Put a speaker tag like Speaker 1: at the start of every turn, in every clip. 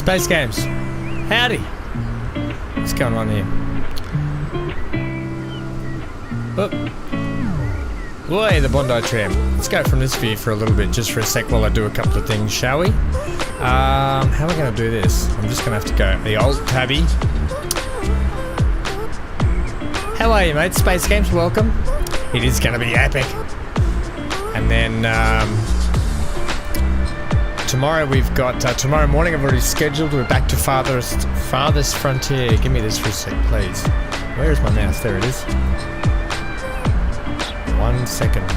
Speaker 1: Space Games. Howdy. What's going on here? Oh. Boy, the Bondi tram. Let's go from this view for a little bit, just for a sec while I do a couple of things, shall we? How am I going to do this? I'm just going to have to go the old tabby. How are you, mate? Space Games, welcome. It is going to be epic. And then tomorrow we've got tomorrow morning I've already scheduled. We're back to farthest frontier. Give me this for a sec, please. Where is my mouse? There it is. 1 second.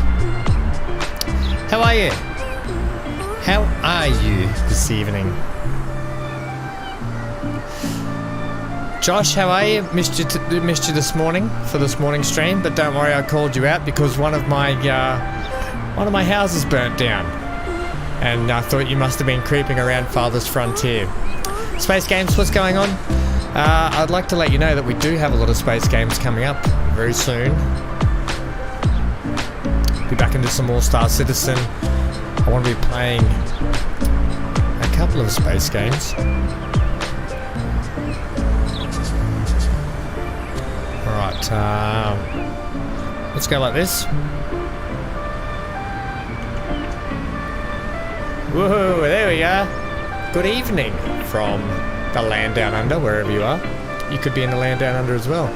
Speaker 1: How are you? How are you this evening? Josh, how are you? Missed you this morning for this morning stream, but don't worry, I called you out because one of my houses burnt down, and I thought you must have been creeping around farthest frontier. Space Games, what's going on? I'd like to let you know that we do have a lot of Space Games coming up very soon. Be back into some All-Star Citizen. I want to be playing a couple of Space Games. Alright, let's go like this. Woohoo, there we are. Good evening from the land down under, wherever you are. You could be in the land down under as well.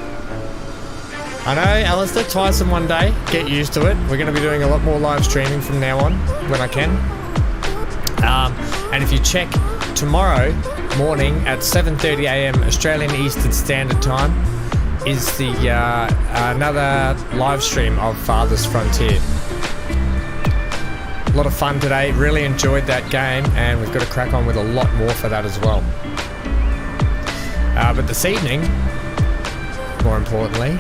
Speaker 1: I know, Alistair, twice in one day. Get used to it. We're going to be doing a lot more live streaming from now on, when I can. And if you check tomorrow morning at 7:30 AM Australian Eastern Standard Time is the another live stream of Farthest Frontier. A lot of fun today. Really enjoyed that game, and we've got to crack on with a lot more for that as well. But this evening, more importantly,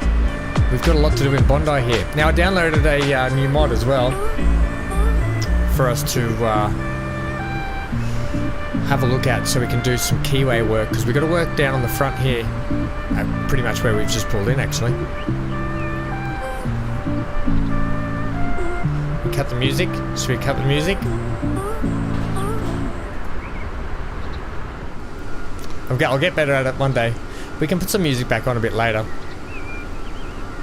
Speaker 1: we've got a lot to do in Bondi here. Now I downloaded a new mod as well for us to have a look at, so we can do some keyway work, because we've got to work down on the front here, pretty much where we've just pulled in actually. We cut the music. Should we cut the music? I'll get better at it one day. We can put some music back on a bit later.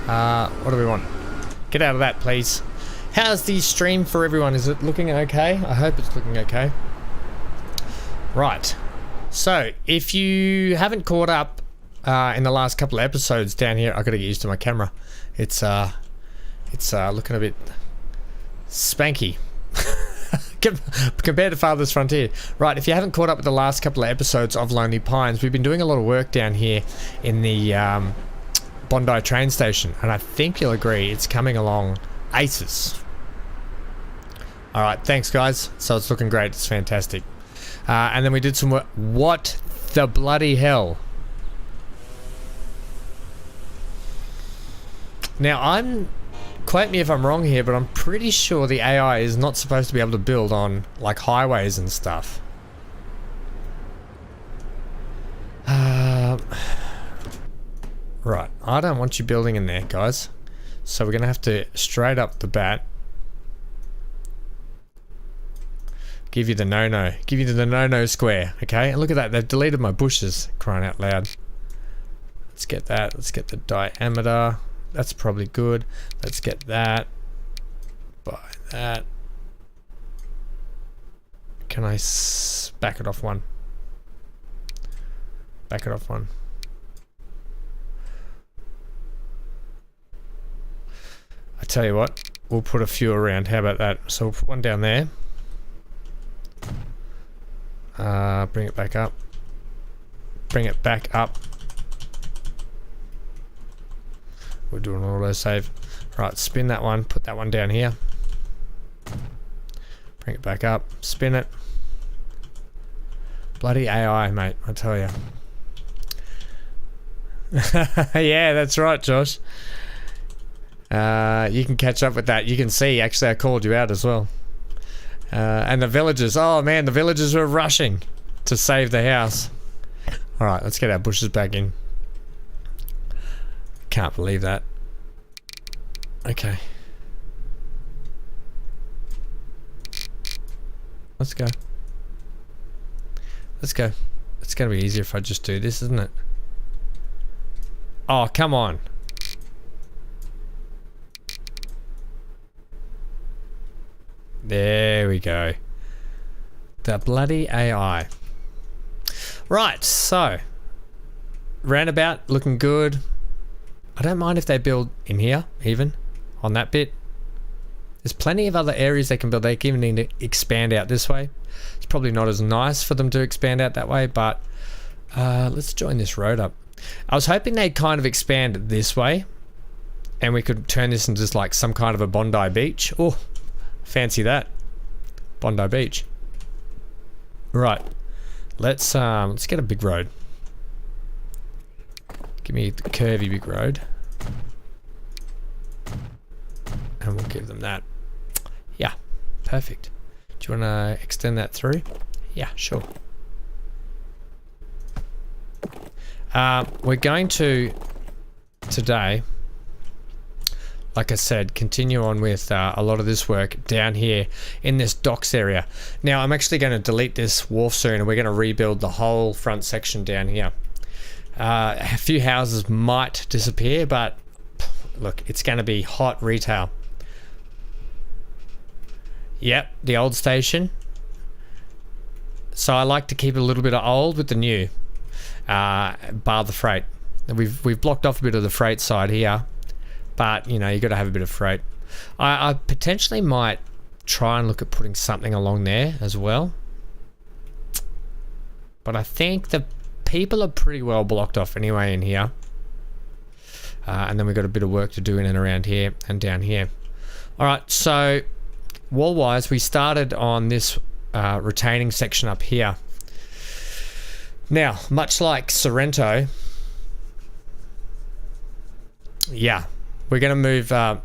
Speaker 1: What do we want? Get out of that, please. How's the stream for everyone? Is it looking okay? I hope it's looking okay. Right. So, if you haven't caught up in the last couple of episodes down here, I've got to get used to my camera. It's looking a bit spanky compared to Farthest Frontier. Right, if you haven't caught up with the last couple of episodes of Lonely Pines, we've been doing a lot of work down here in the Bondi train station, and I think you'll agree it's coming along aces. Alright, thanks guys. So it's looking great, it's fantastic. And then we did some work. What the bloody hell? Now quote me if I'm wrong here, but I'm pretty sure the AI is not supposed to be able to build on like highways and stuff. Right, I don't want you building in there, guys. So we're gonna have to straight up the bat give you the no-no. Give you the no-no square, okay? And look at that, they've deleted my bushes, crying out loud. Let's get that, let's get the diameter. That's probably good. Let's get that. Buy that. Can I back it off one? Back it off one. I tell you what, we'll put a few around. How about that? So we'll put one down there. Bring it back up. Bring it back up. We'll do an auto save. Right, spin that one, put that one down here. Bring it back up, spin it. Bloody AI, mate, I tell you. Yeah, that's right, Josh. You can catch up with that. You can see, actually, I called you out as well. And the villagers, oh man, the villagers were rushing to save the house. Alright, let's get our bushes back in. Can't believe that. Okay. Let's go. Let's go. it's going to be easier if I just do this, isn't it? Oh, come on. There we go. The bloody AI. Right, so roundabout looking good. I don't mind if they build in here, even on that bit. There's plenty of other areas they can build. They can even need to expand out this way. It's probably not as nice for them to expand out that way, but let's join this road up. I was hoping they'd kind of expand this way and we could turn this into just like some kind of a Bondi beach. Oh, fancy that. Bondi beach. Right. Let's get a big road. Give me the curvy big road. And we'll give them that. Yeah, perfect. Do you want to extend that through? Yeah, sure. We're going to, today, like I said, continue on with a lot of this work down here in this docks area. Now, I'm actually going to delete this wharf soon and we're going to rebuild the whole front section down here. A few houses might disappear, but look, it's going to be hot retail. Yep, the old station. So I like to keep a little bit of old with the new, bar the freight. We've blocked off a bit of the freight side here, but you know, you got to have a bit of freight. I potentially might try and look at putting something along there as well, but I think the people are pretty well blocked off anyway in here, and then we've got a bit of work to do in and around here and down here. All right, so wall wise, we started on this retaining section up here. Now, much like Sorrento, yeah, we're going to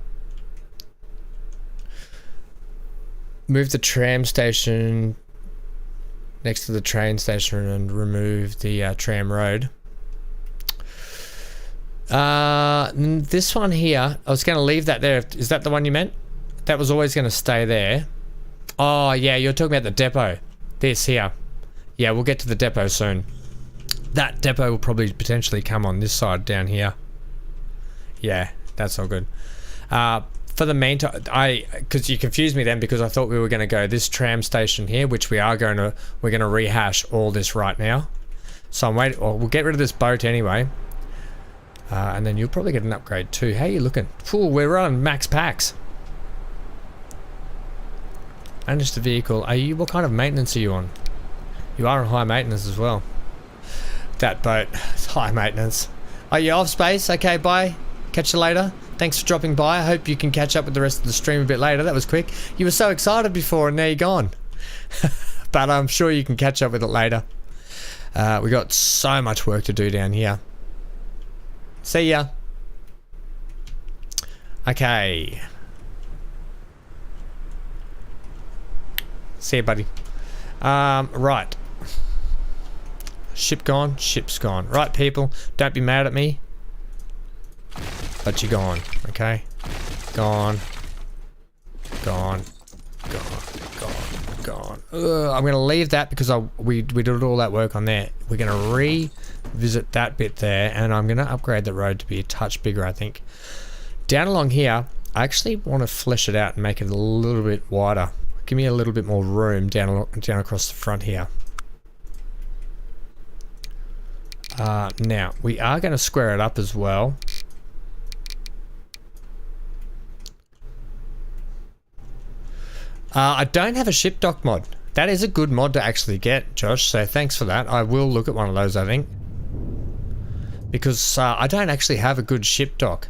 Speaker 1: move the tram station next to the train station and remove the tram road. This one here, I was going to leave that there. Is that the one you meant? That was always going to stay there. Oh yeah, you're talking about the depot. This here. Yeah, we'll get to the depot soon. That depot will probably potentially come on this side down here. Yeah, that's all good. For the meantime, because you confused me then, because I thought we were going to go this tram station here, which we're going to rehash all this right now. So I'm waiting. Well, we'll get rid of this boat anyway, and then you'll probably get an upgrade too. How are you looking? Ooh, we're running max packs. Manage the vehicle. What kind of maintenance are you on? You are on high maintenance as well. That boat, it's high maintenance. Are you off space? Okay, bye. Catch you later. Thanks for dropping by. I hope you can catch up with the rest of the stream a bit later. That was quick. You were so excited before and now you're gone. But I'm sure you can catch up with it later. We got so much work to do down here. See ya. Okay. See ya, buddy. Right. Ship gone, ship's gone. Right, people, don't be mad at me. But you're gone, okay? Gone. Gone. Gone. Gone. Gone. I'm going to leave that because we did all that work on there. We're going to revisit that bit there, and I'm going to upgrade the road to be a touch bigger, I think. Down along here, I actually want to flesh it out and make it a little bit wider. Give me a little bit more room down across the front here. Now, we are going to square it up as well. I don't have a ship dock mod. That is a good mod to actually get, Josh, so thanks for that. I will look at one of those, I think. Because I don't actually have a good ship dock.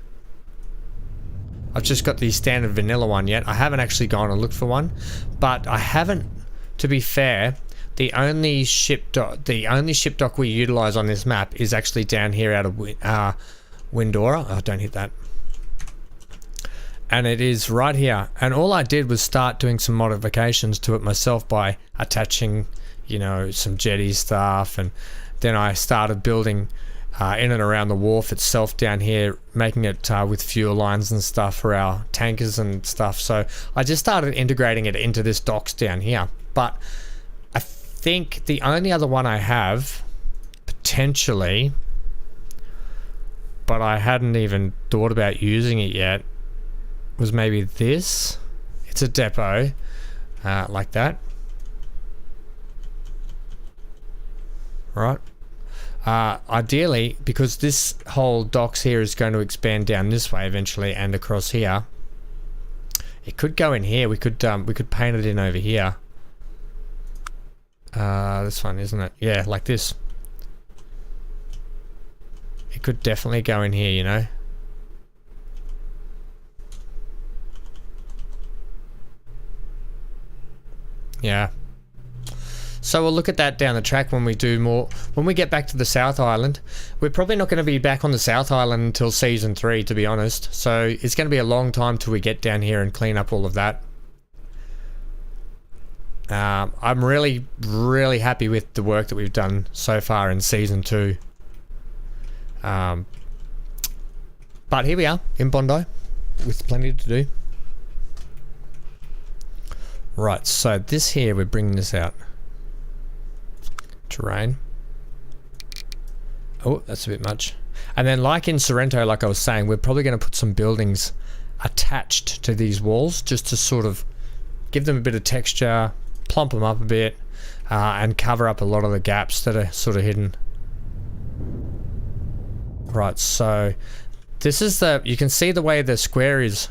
Speaker 1: I've just got the standard vanilla one yet. I haven't actually gone and looked for one. But I haven't, to be fair, the only ship dock we utilize on this map is actually down here out of Windora. Oh, don't hit that. And it is right here. And all I did was start doing some modifications to it myself by attaching, you know, some jetty stuff, and then I started building in and around the wharf itself down here, making it with fuel lines and stuff for our tankers and stuff. So I just started integrating it into this docks down here. But I think the only other one I have potentially, but I hadn't even thought about using it yet, was maybe this. It's a depot, like that. Right. Ideally, because this whole docks here is going to expand down this way eventually and across here, it could go in here. We could paint it in over here. This one, isn't it? Yeah, like this. It could definitely go in here, you know. Yeah. So we'll look at that down the track when we do more. When we get back to the South Island, we're probably not going to be back on the South Island until Season 3, to be honest. So it's going to be a long time till we get down here and clean up all of that. I'm really, really happy with the work that we've done so far in Season 2. But here we are in Bondi with plenty to do. Right, so this here, we're bringing this out. Terrain. Oh, that's a bit much. And then like in Sorrento, like I was saying, we're probably going to put some buildings attached to these walls just to sort of give them a bit of texture, plump them up a bit, and cover up a lot of the gaps that are sort of hidden. Right, so this is the, you can see the way the square is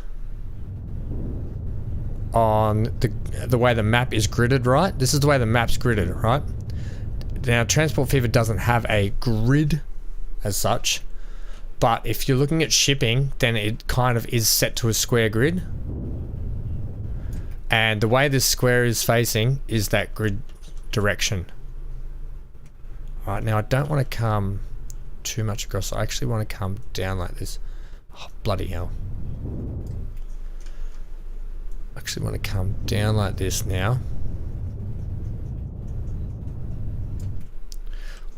Speaker 1: on the way the map is gridded, right? This is the way the map's gridded, right? Now, Transport Fever doesn't have a grid as such, but if you're looking at shipping, then it kind of is set to a square grid. And the way this square is facing is that grid direction. All right, now I don't want to come too much across. I actually want to come down like this. Oh, bloody hell. I actually want to come down like this now.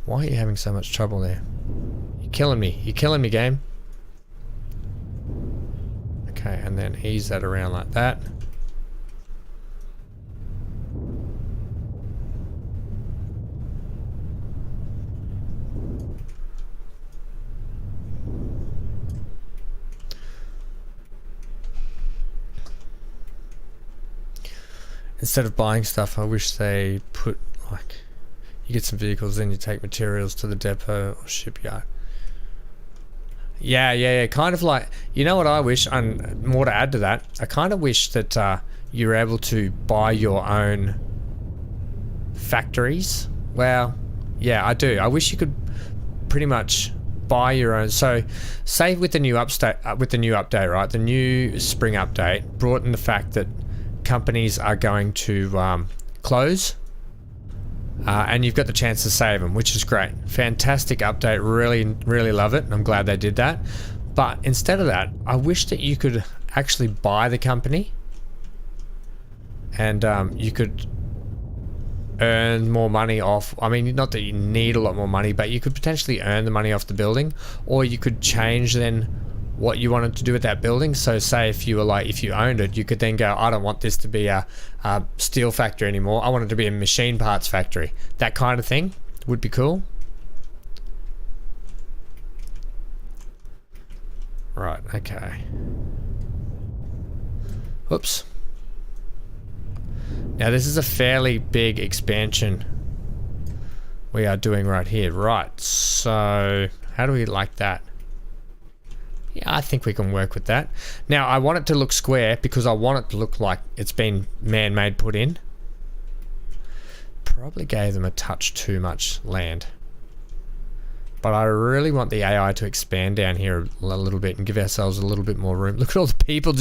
Speaker 1: Why are you having so much trouble there? You're killing me. You're killing me, game. Okay, and then ease that around like that. Instead of buying stuff, I wish they put, like, you get some vehicles, then you take materials to the depot or shipyard. Yeah. Kind of like, you know what I wish, and more to add to that, I kind of wish that you're able to buy your own factories. Well, yeah, I do. I wish you could pretty much buy your own. So, say with the new update, right? The new spring update brought in the fact that companies are going to close. And you've got the chance to save them, which is great. Fantastic update. Really love it. I'm glad they did that. But instead of that, I wish that you could actually buy the company and you could earn more money off. I mean, not that you need a lot more money, but you could potentially earn the money off the building, or you could change then what you wanted to do with that building. So say if you were like, if you owned it, you could then go, I don't want this to be a steel factory anymore. I want it to be a machine parts factory. That kind of thing would be cool. Right, okay. Oops. Now this is a fairly big expansion we are doing right here. Right, so how do we like that? Yeah, I think we can work with that. Now, I want it to look square because I want it to look like it's been man-made put in. Probably gave them a touch too much land. But I really want the AI to expand down here a little bit and give ourselves a little bit more room. Look at all the people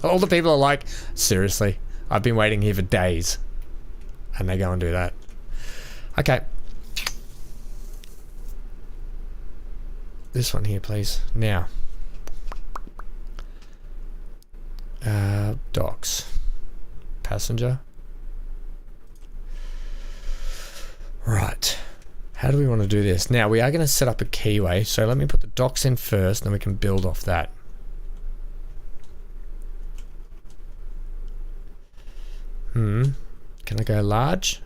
Speaker 1: all the people are like, seriously, I've been waiting here for days. And they go and do that. Okay. This one here, please. Now. Docks. Passenger. Right. How do we want to do this? Now, we are going to set up a keyway, so let me put the docks in first, and then we can build off that. Can I go large?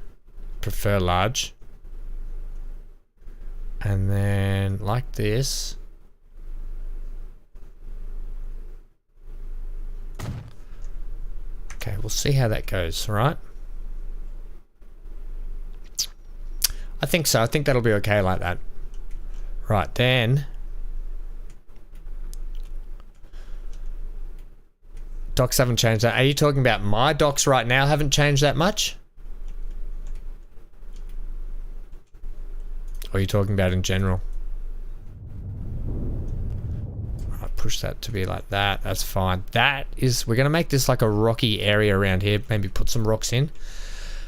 Speaker 1: Prefer large. And then like this. Okay, we'll see how that goes, all right? I think so. I think that'll be okay like that. Right, then. Docks haven't changed that. Are you talking about my docks right now haven't changed that much? Or are you talking about in general? Right, push that to be like that. That's fine. That is, we're going to make this like a rocky area around here. Maybe put some rocks in.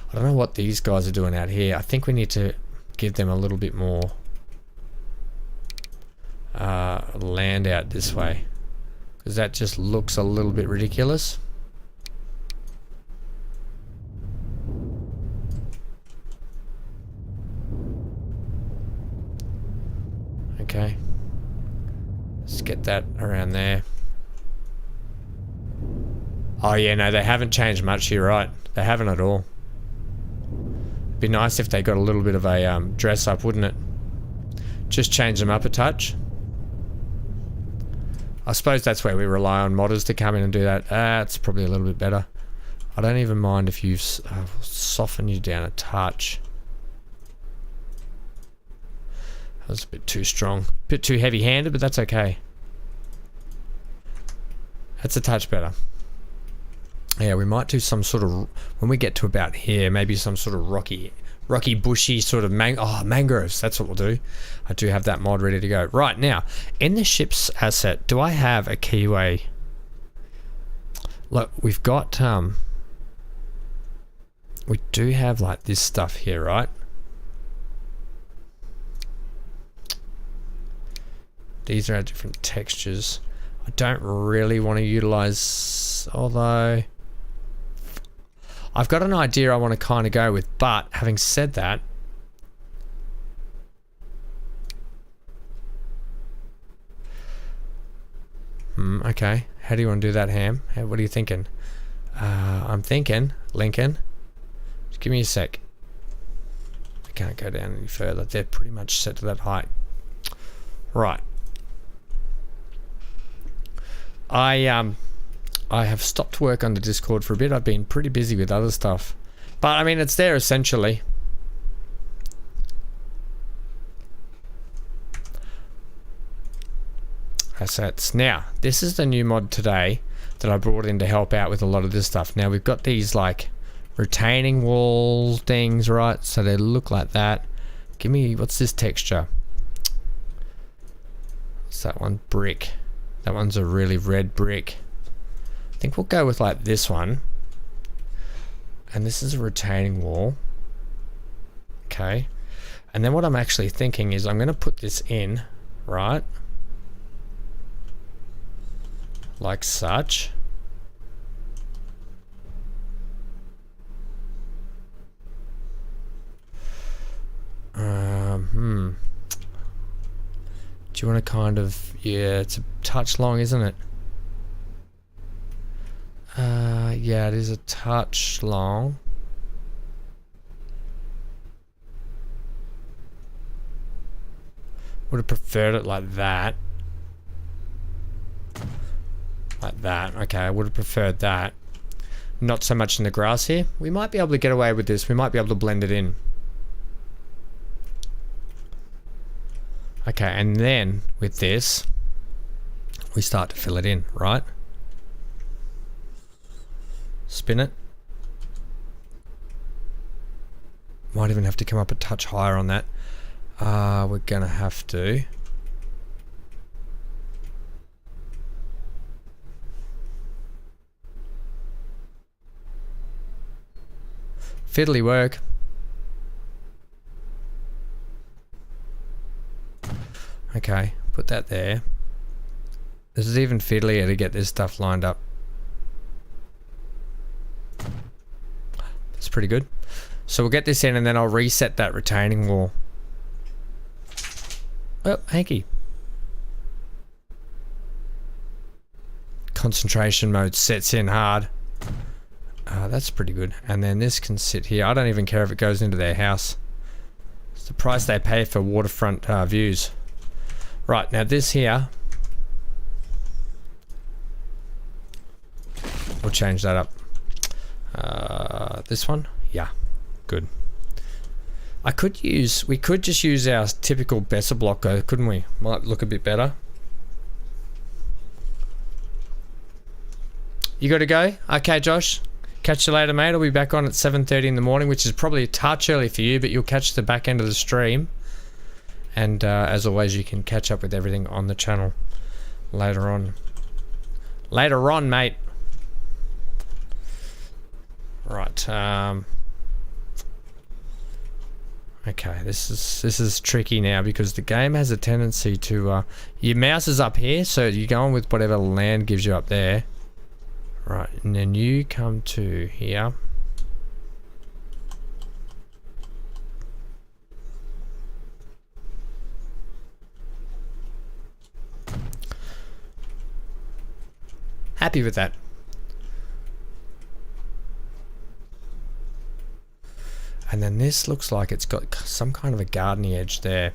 Speaker 1: I don't know what these guys are doing out here. I think we need to give them a little bit more land out this way. Because that just looks a little bit ridiculous. Okay. Let's get that around there. Oh yeah, no, they haven't changed much, you're right. They haven't at all. It'd be nice if they got a little bit of a dress up, wouldn't it? Just change them up a touch. I suppose that's where we rely on modders to come in and do that. That's probably a little bit better. I don't even mind if you soften you down a touch. That was a bit too strong. A bit too heavy-handed, but that's okay. That's a touch better. Yeah, we might do some sort of, when we get to about here, maybe some sort of rocky, bushy sort of mangroves. That's what we'll do. I do have that mod ready to go. Right, now, in the ship's asset, do I have a keyway? Look, we've got, we do have like this stuff here, right? These are our different textures. I don't really want to utilize, although I've got an idea I want to kind of go with, but having said that, okay, how do you want to do that, Ham? What are you thinking? I'm thinking, Lincoln, just give me a sec. I can't go down any further. They're pretty much set to that height. Right. I have stopped work on the Discord for a bit. I've been pretty busy with other stuff. But, I mean, it's there essentially. Assets. Now, this is the new mod today that I brought in to help out with a lot of this stuff. Now, we've got these, like, retaining wall things, right? So they look like that. Give me, what's this texture? What's that one? Brick. That one's a really red brick. I think we'll go with like this one. And this is a retaining wall. Okay. And then what I'm actually thinking is I'm going to put this in, right? Like such. Do you want to kind of, yeah, it's a touch long, isn't it? Yeah, it is a touch long. Would have preferred it like that. Like that. Okay, I would have preferred that. Not so much in the grass here. We might be able to get away with this. We might be able to blend it in. Okay, and then with this, we start to fill it in, right? Spin it. Might even have to come up a touch higher on that. We're gonna have to. Fiddly work. Okay, put that there. This is even fiddlier to get this stuff lined up. That's pretty good. So we'll get this in and then I'll reset that retaining wall. Oh, hanky. Concentration mode sets in hard. That's pretty good. And then this can sit here. I don't even care if it goes into their house. It's the price they pay for waterfront views. Right, now this here, we'll change that up. This one, yeah, good. We could just use our typical Besser blocker, couldn't we? Might look a bit better. You got to go? Okay, Josh. Catch you later, mate. I'll be back on at 7:30 in the morning, which is probably a touch early for you, but you'll catch the back end of the stream. And as always, you can catch up with everything on the channel later on. Later on, mate. Right. Okay, this is tricky now because the game has a tendency to your mouse is up here, so you're going with whatever land gives you up there. Right, and then you come to here. Happy with that. And then this looks like it's got some kind of a gardeny edge there.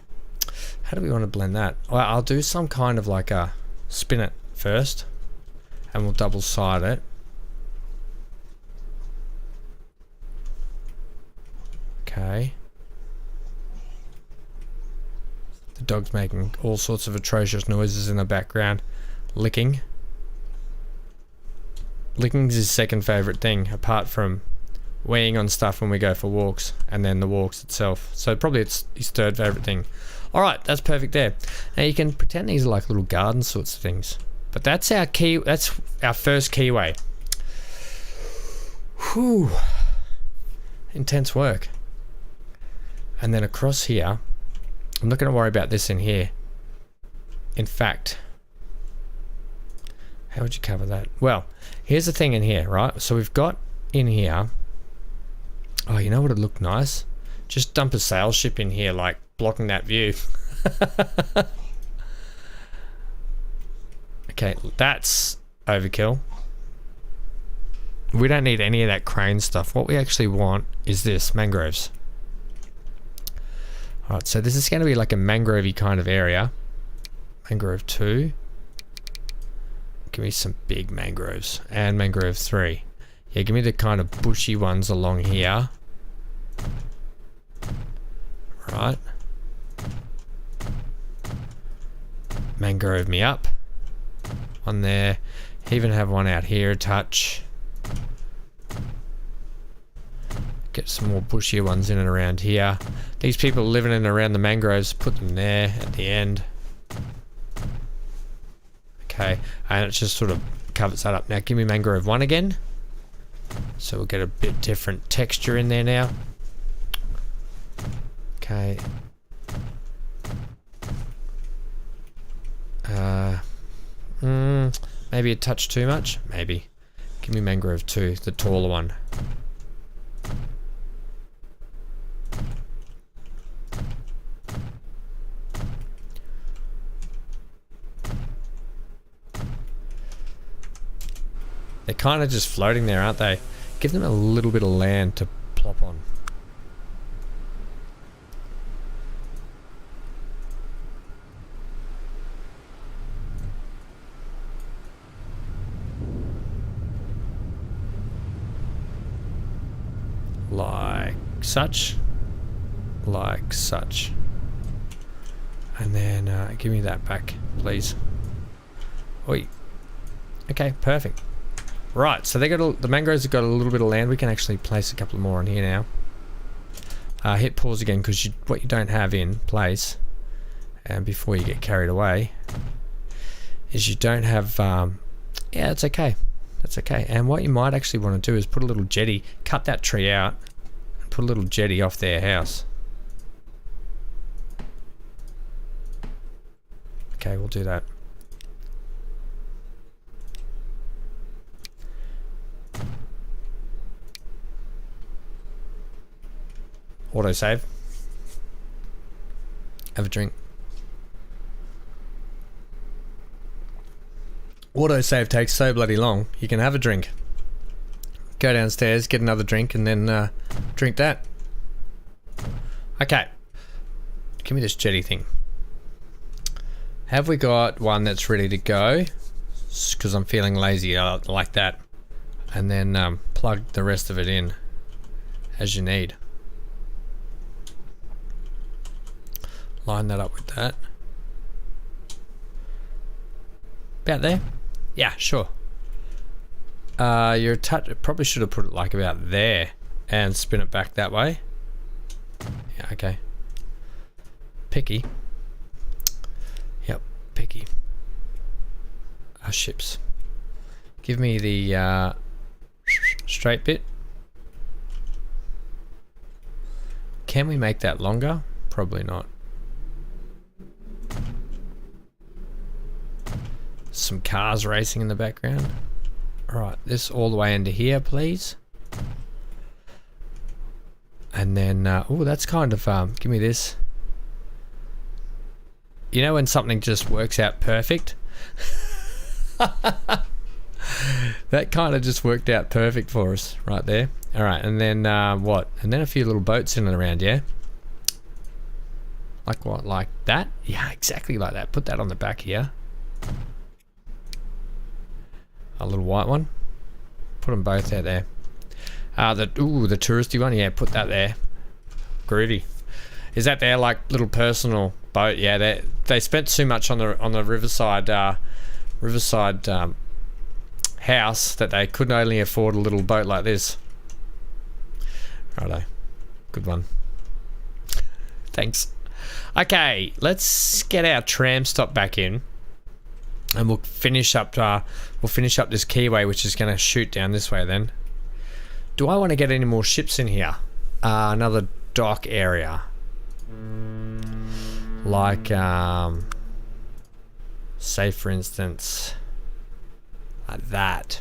Speaker 1: How do we want to blend that? Well, I'll do some kind of like a spin it first. And we'll double side it. Okay. The dog's making all sorts of atrocious noises in the background. Licking. Licking's his second favourite thing, apart from weighing on stuff when we go for walks, and then the walks itself. So probably it's his third favourite thing. Alright, that's perfect there. Now you can pretend these are like little garden sorts of things. But that's our key, that's our first keyway. Whew. Intense work. And then across here, I'm not going to worry about this in here. In fact, how would you cover that? Well, here's the thing in here, right? So we've got in here, oh, you know what would look nice? Just dump a sail ship in here, like blocking that view. Okay, that's overkill. We don't need any of that crane stuff. What we actually want is this, mangroves. Alright, so this is going to be like a mangrovey kind of area. Mangrove 2. Give me some big mangroves. And mangrove 3. Yeah, give me the kind of bushy ones along here. Right. Mangrove me up. One there. Even have one out here a touch. Get some more bushier ones in and around here. These people living in and around the mangroves, put them there at the end. Okay, and it just sort of covers that up. Now give me mangrove 1 again. So we'll get a bit different texture in there now. Okay. Maybe a touch too much? Maybe. Give me mangrove 2, the taller one. They're kind of just floating there, aren't they? Give them a little bit of land to plop on. Like such. Like such. And then give me that back, please. Oi. Okay, perfect. Right, so they got the mangroves have got a little bit of land. We can actually place a couple more on here now. Hit pause again because what you don't have in place, and before you get carried away, is you don't have. Yeah, it's okay. That's okay. And what you might actually want to do is put a little jetty, cut that tree out, and put a little jetty off their house. Okay, we'll do that. Autosave. Have a drink. Autosave takes so bloody long. You can have a drink. Go downstairs, get another drink, and then drink that. Okay. give me this jetty thing. Have we got one that's ready to go? Because I'm feeling lazy like that. And then plug the rest of it in as you need. Line that up with that. About there? Yeah, sure. You're probably should have put it like about there and spin it back that way. Yeah, okay. Picky. Yep, picky. Ships. Give me the straight bit. Can we make that longer? Probably not. Some cars racing in the background. Alright, this all the way into here, please. And then, oh, that's kind of, give me this. You know when something just works out perfect? That kind of just worked out perfect for us right there. Alright, and then, what? And then a few little boats in and around, yeah? Like what? Like that? Yeah, exactly like that. Put that on the back here. A little white one. Put them both out there. The touristy one. Yeah, put that there. Groovy. Is that their like little personal boat? Yeah, they spent too much on the riverside house that they could only afford a little boat like this. Righto. Good one. Thanks. Okay, let's get our tram stop back in. And we'll finish up this keyway, which is going to shoot down this way then. Do I want to get any more ships in here? Another dock area. Like, say for instance, like that.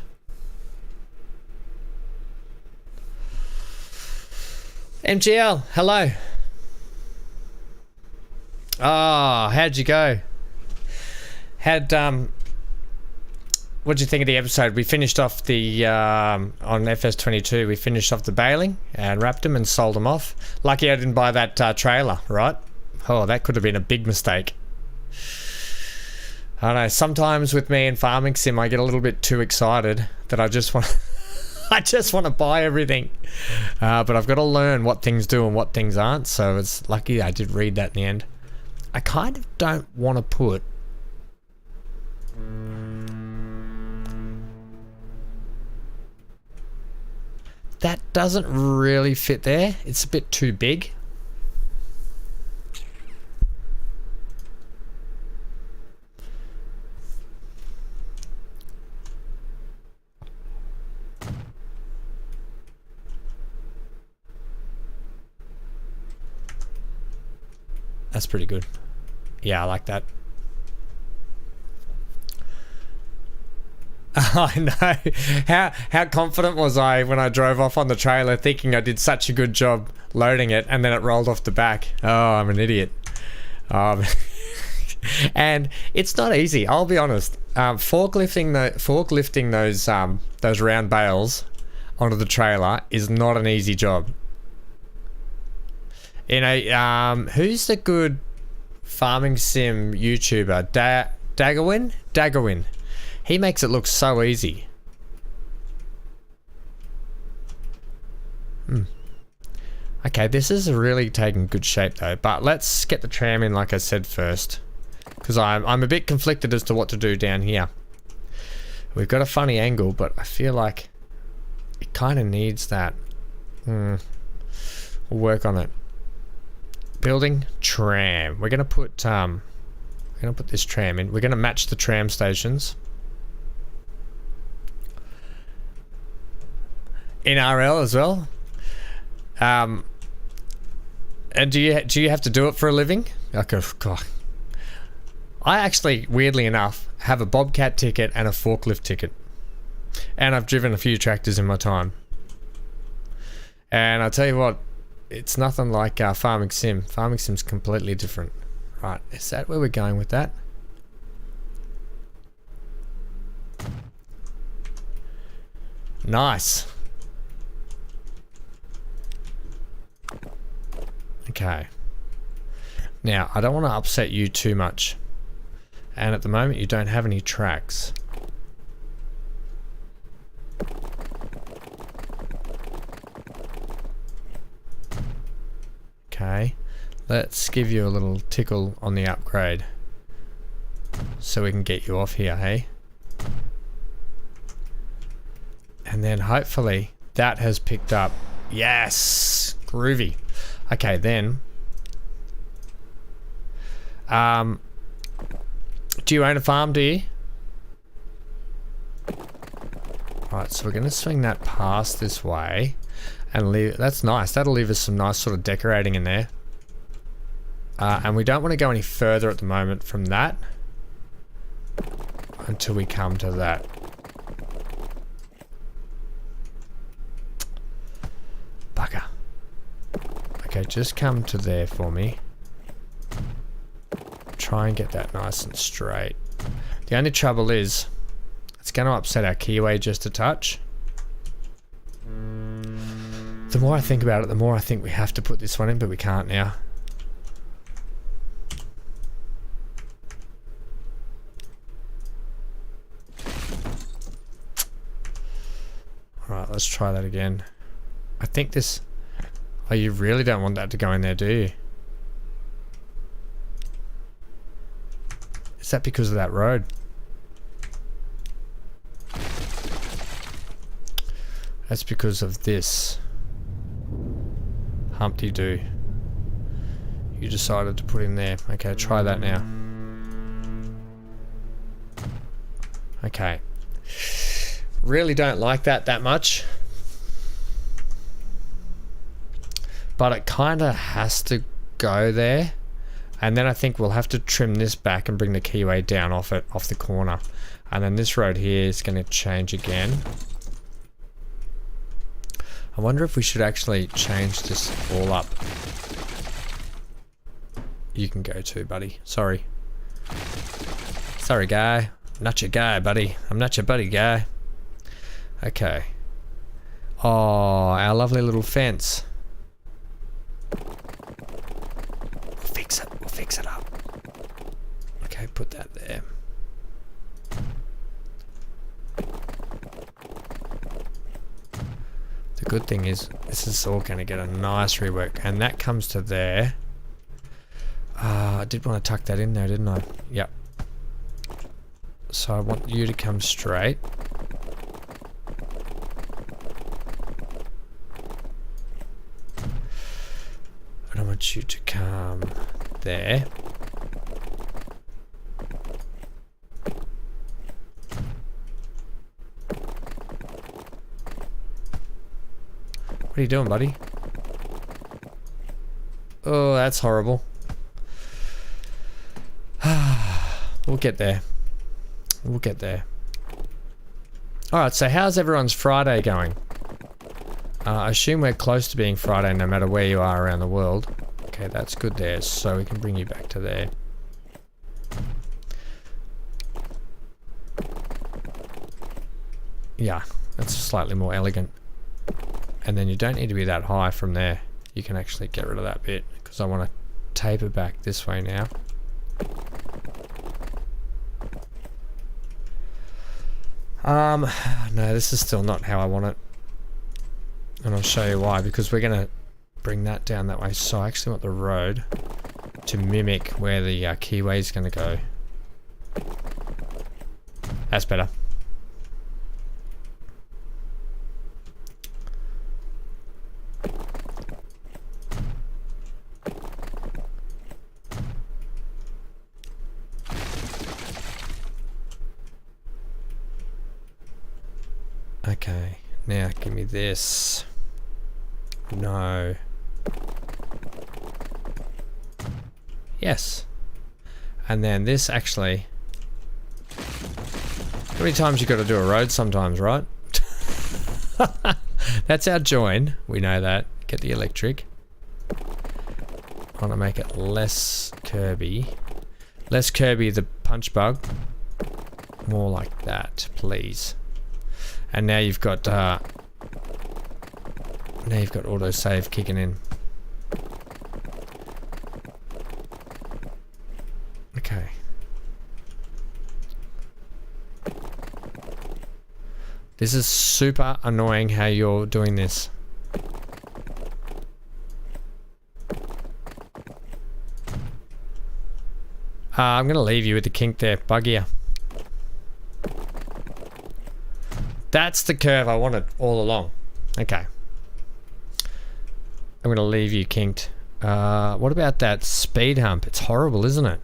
Speaker 1: MGL, hello. Oh, how'd you go? What'd you think of the episode? We finished off the on FS22. We finished off the baling and wrapped them and sold them off. Lucky I didn't buy that trailer, right? Oh, that could have been a big mistake. I don't know. Sometimes with me in Farming Sim, I get a little bit too excited that I just want to buy everything. But I've got to learn what things do and what things aren't. So it's lucky I did read that in the end. I kind of don't want to put that doesn't really fit there. It's a bit too big. That's pretty good. Yeah, I like that. I know. How confident was I when I drove off on the trailer thinking I did such a good job loading it, and then it rolled off the back. Oh, I'm an idiot. And it's not easy, I'll be honest. Forklifting those round bales onto the trailer is not an easy job. You know, who's the good farming sim YouTuber? Daggerwin? He makes it look so easy. Okay, this is really taking good shape though, but let's get the tram in like I said first, because I'm a bit conflicted as to what to do down here. We've got a funny angle, but I feel like it kind of needs that. We'll work on it. Building tram. We're gonna put this tram in. We're gonna match the tram stations. In RL as well. And do you have to do it for a living? Okay, God. I actually, weirdly enough, have a Bobcat ticket and a forklift ticket, and I've driven a few tractors in my time. And I tell you what, it's nothing like Farming Sim. Farming Sim's completely different. Right, is that where we're going with that? Nice. Okay. Now, I don't want to upset you too much. And at the moment, you don't have any tracks. Okay. Let's give you a little tickle on the upgrade. So we can get you off here, hey? And then hopefully that has picked up. Yes! Groovy. Okay, then. Do you own a farm, do you? Alright, so we're going to swing that past this way. And leave. That's nice. That'll leave us some nice sort of decorating in there. And we don't want to go any further at the moment from that. Until we come to that. Bugger. Okay, just come to there for me. Try and get that nice and straight. The only trouble is, it's going to upset our keyway just a touch. The more I think about it, the more I think we have to put this one in, but we can't now. Alright, let's try that again. I think this... Oh, you really don't want that to go in there, do you? Is that because of that road? That's because of this. Humpty-doo. You decided to put in there. Okay, try that now. Okay. Really don't like that much. But it kind of has to go there. And then I think we'll have to trim this back and bring the keyway down off the corner. And then this road here is going to change again. I wonder if we should actually change this all up. You can go too, buddy. Sorry. Sorry, guy. I'm not your guy, buddy. I'm not your buddy, guy. Okay. Oh, our lovely little fence. We'll fix it. We'll fix it up. Okay, put that there. The good thing is, this is all going to get a nice rework. And that comes to there. I did want to tuck that in there, didn't I? Yep. So I want you to come straight. And I want you to come there. What are you doing, buddy? Oh, that's horrible. We'll get there. We'll get there. Alright, so how's everyone's Friday going? I assume we're close to being Friday no matter where you are around the world. Okay, that's good there. So we can bring you back to there. Yeah, that's slightly more elegant. And then you don't need to be that high from there. You can actually get rid of that bit because I want to taper back this way now. No, this is still not how I want it. And I'll show you why, because we're going to bring that down that way. So I actually want the road to mimic where the keyway is going to go. That's better. Okay, now give me this. No. Yes. And then this actually... How many times you got to do a road sometimes, right? That's our join. We know that. Get the electric. I want to make it less curvy. Less curvy the punch bug. More like that, please. And now you've got autosave kicking in. This is super annoying how you're doing this. I'm going to leave you with the kink there. Bug here. That's the curve I wanted all along. Okay. I'm going to leave you kinked. What about that speed hump? It's horrible, isn't it?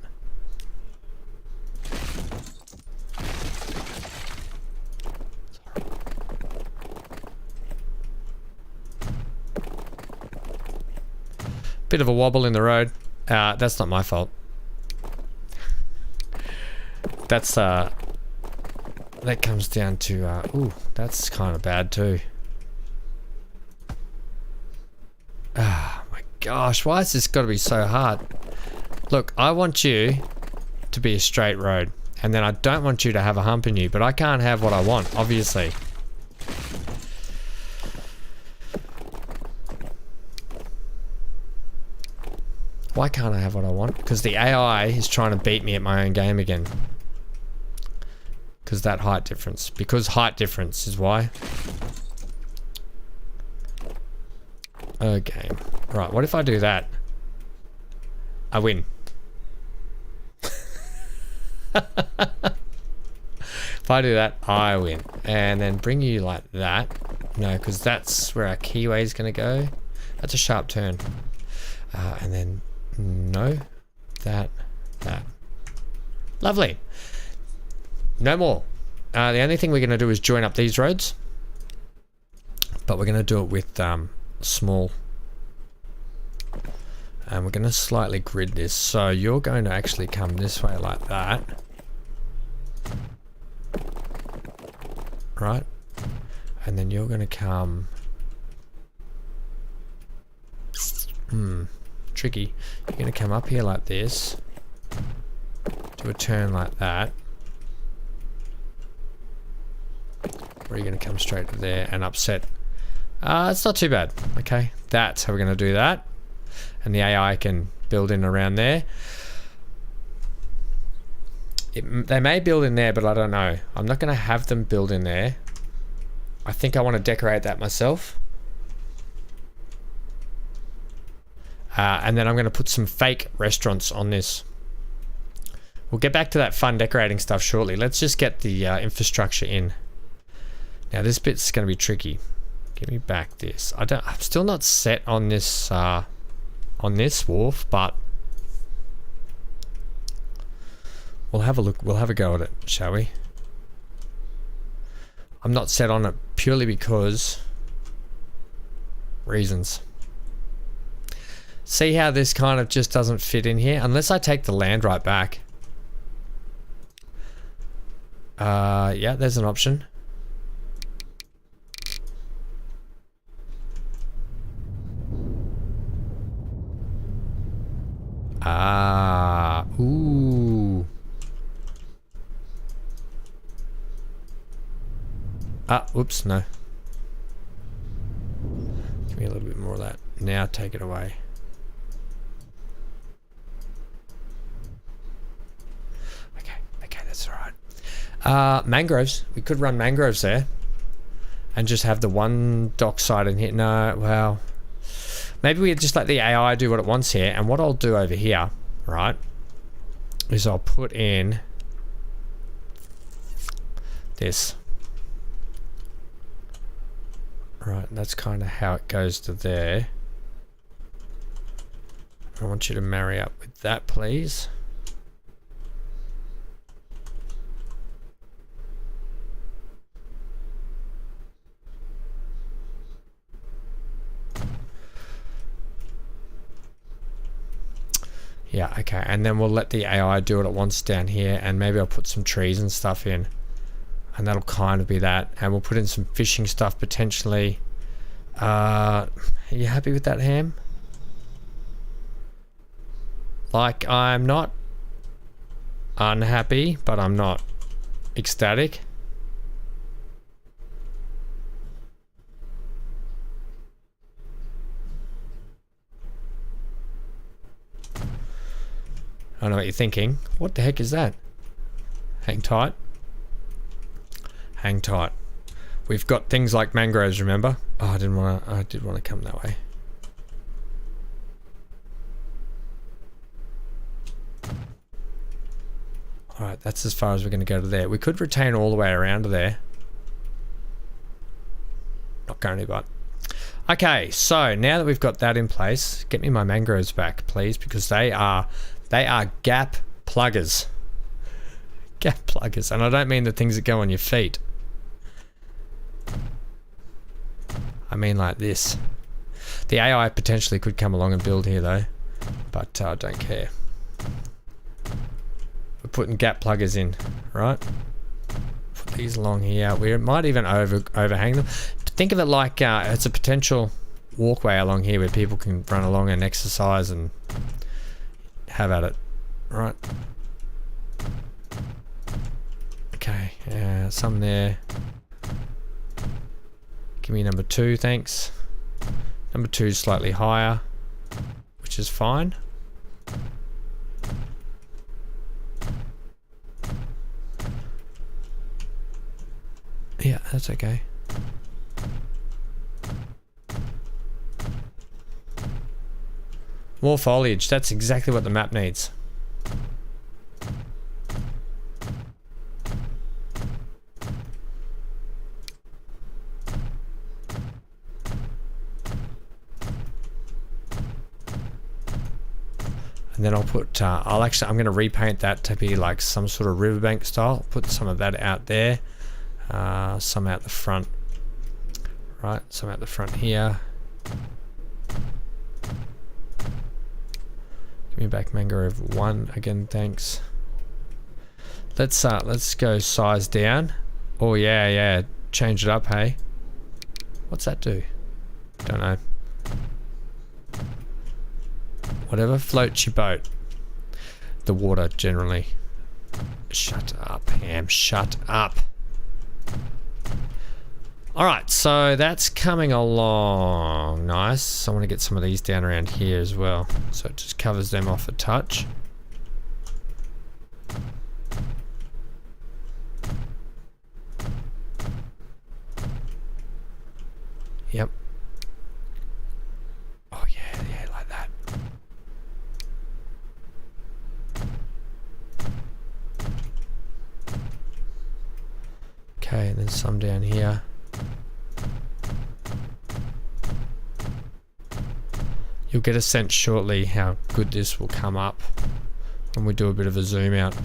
Speaker 1: Bit of a wobble in the road. That's not my fault. That's that comes down to ooh, that's kind of bad too. Ah, my gosh, why has this got to be so hard? Look, I want you to be a straight road, and then I don't want you to have a hump in you, but I can't have what I want, obviously. Why can't I have what I want? Because the AI is trying to beat me at my own game again. Because that height difference. Because height difference is why. Okay. Right, what if I do that? I win. If I do that, I win. And then bring you like that. No, because that's where our keyway is going to go. That's a sharp turn. And then, no. That. Lovely. No more. The only thing we're going to do is join up these roads. But we're going to do it with small. And we're going to slightly grid this. So you're going to actually come this way like that. Right? And then you're going to come... tricky. You're going to come up here like this. Do a turn like that. Or are you going to come straight to there and upset? It's not too bad. Okay, that's how we're going to do that. And the AI can build in around there. They may build in there, but I don't know. I'm not going to have them build in there. I think I want to decorate that myself. And then I'm going to put some fake restaurants on this. We'll get back to that fun decorating stuff shortly. Let's just get the infrastructure in. Now this bit's going to be tricky. Give me back this. I'm still not set on this wharf, but we'll have a look. We'll have a go at it, shall we? I'm not set on it purely because reasons. See how this kind of just doesn't fit in here? Unless I take the land right back. Yeah, there's an option. Ooh. Oops, no. Give me a little bit more of that. Now take it away. Okay, that's alright. Mangroves. We could run mangroves there. And just have the one dock side in here. No, well... Maybe we just let the AI do what it wants here. And what I'll do over here, right, is I'll put in this. Right, that's kind of how it goes to there. I want you to marry up with that, please. Yeah, okay, and then we'll let the AI do what it wants down here, and maybe I'll put some trees and stuff in, and that'll kind of be that, and we'll put in some fishing stuff potentially. Are you happy with that, Ham? Like, I'm not unhappy, but I'm not ecstatic. I don't know what you're thinking. What the heck is that? Hang tight. Hang tight. we've got things like mangroves, remember? Oh, I did want to come that way. Alright, that's as far as we're going to go to there. We could retain all the way around to there. Not going to, but... Okay, so now that we've got that in place, get me my mangroves back, please, because they are gap pluggers. Gap pluggers, and I don't mean the things that go on your feet. I mean like this. The AI potentially could come along and build here though, but I don't care. We're putting gap pluggers in, right? Put these along here. We might even overhang them. Think of it like it's a potential walkway along here where people can run along and exercise and have at it, right? Okay, some there. Give me number 2, thanks. Number 2 is slightly higher, which is fine. Yeah, that's okay. More foliage, that's exactly what the map needs. And then I'll put, I'm going to repaint that to be like some sort of riverbank style. Put some of that out there. Some out the front. Right, some out the front here. Give me back mangrove 1 again, thanks. Let's go size down. Oh yeah, change it up, hey. What's that do? Don't know. Whatever floats your boat. The water, generally. Shut up, Ham. Shut up. Alright, so that's coming along. Nice. I want to get some of these down around here as well. So it just covers them off a touch. Yep. Oh yeah, like that. Okay, and then some down here. You'll get a sense shortly how good this will come up when we do a bit of a zoom out.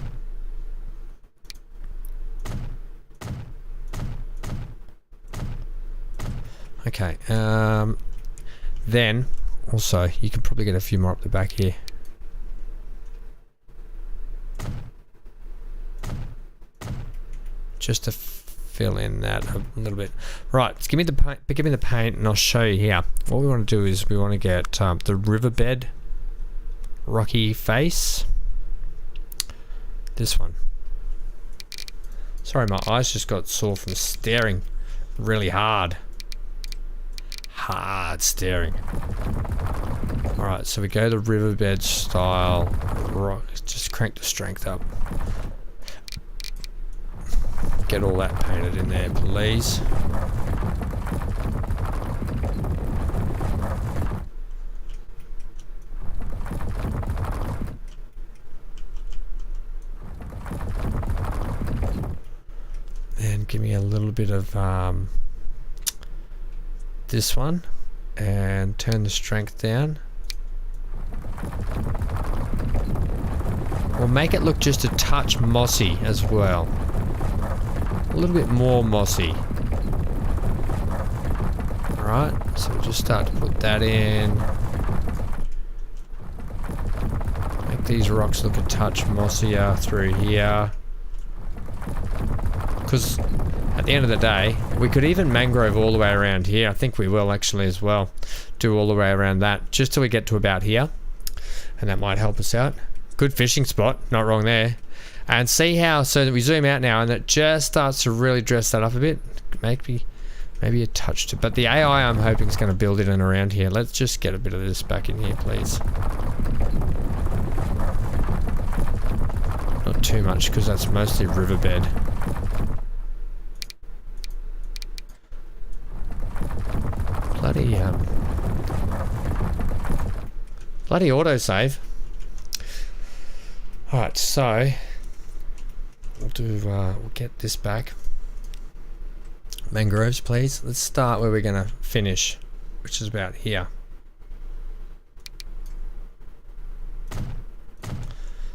Speaker 1: Okay, then also you can probably get a few more up the back here. Just to fill in that a little bit. Right, give me the paint and I'll show you here. What we want to do is we want to get the riverbed rocky face. This one. Sorry, my eyes just got sore from staring really hard. Hard staring. Alright, so we go to riverbed style rock. Just crank the strength up. Get all that painted in there, please. And give me a little bit of this one and turn the strength down. We'll make it look just a touch mossy as well. A little bit more mossy. Alright, so we'll just start to put that in. Make these rocks look a touch mossier through here. Because at the end of the day, we could even mangrove all the way around here. I think we will actually as well. Do all the way around that, just till we get to about here. And that might help us out. Good fishing spot, not wrong there. And see how, so that we zoom out now and it just starts to really dress that up a bit. Maybe a touch to, but the AI I'm hoping is going to build it in around here. Let's just get a bit of this back in here, please. Not too much, because that's mostly riverbed. bloody autosave. Alright, so we'll get this back. Mangroves, please. Let's start where we're gonna finish, which is about here.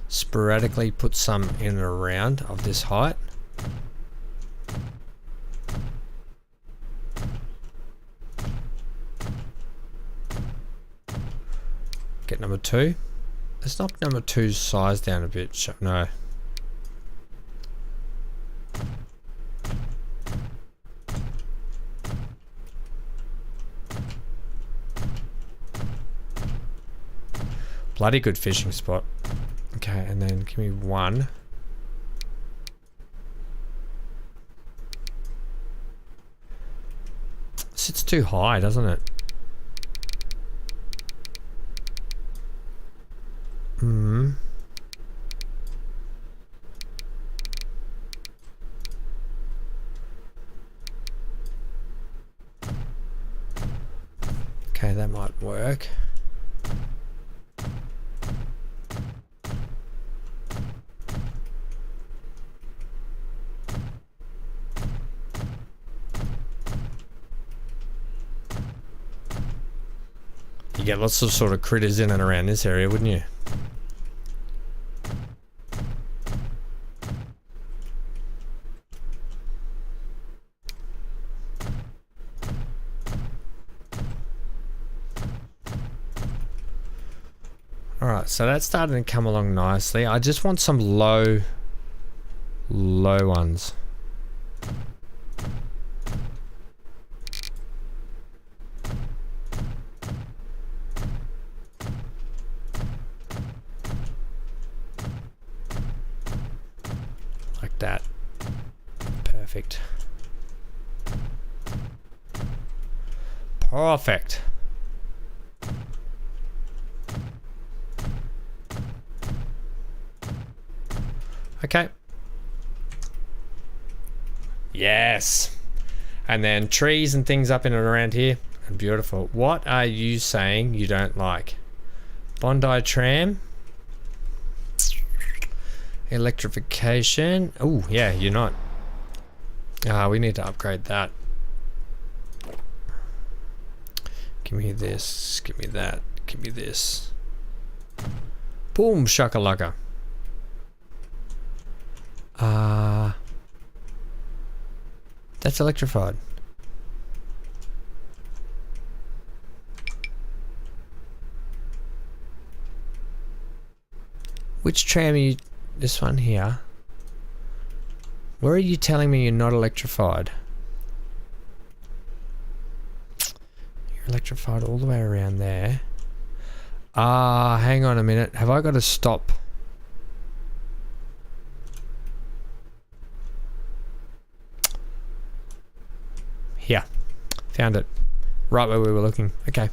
Speaker 1: Sporadically put some in and around of this height. Get number 2. Let's knock number 2's size down a bit. No. Bloody good fishing spot. Okay, and then give me 1. Sits too high, doesn't it? Hmm. Okay, that might work. You get lots of sort of critters in and around this area, wouldn't you? Alright, so that's starting to come along nicely. I just want some low ones. Like that. Perfect. Perfect. Okay. Yes. And then trees and things up in and around here. And beautiful. What are you saying you don't like? Bondi tram. Electrification. Oh, yeah, you're not. We need to upgrade that. Give me this. Give me that. Give me this. Boom, shakalaka. That's electrified. Which tram are you? This one here. Where are you telling me you're not electrified? You're electrified all the way around there. Hang on a minute. Have I got to stop? Here. Found it. Right where we were looking. Okay.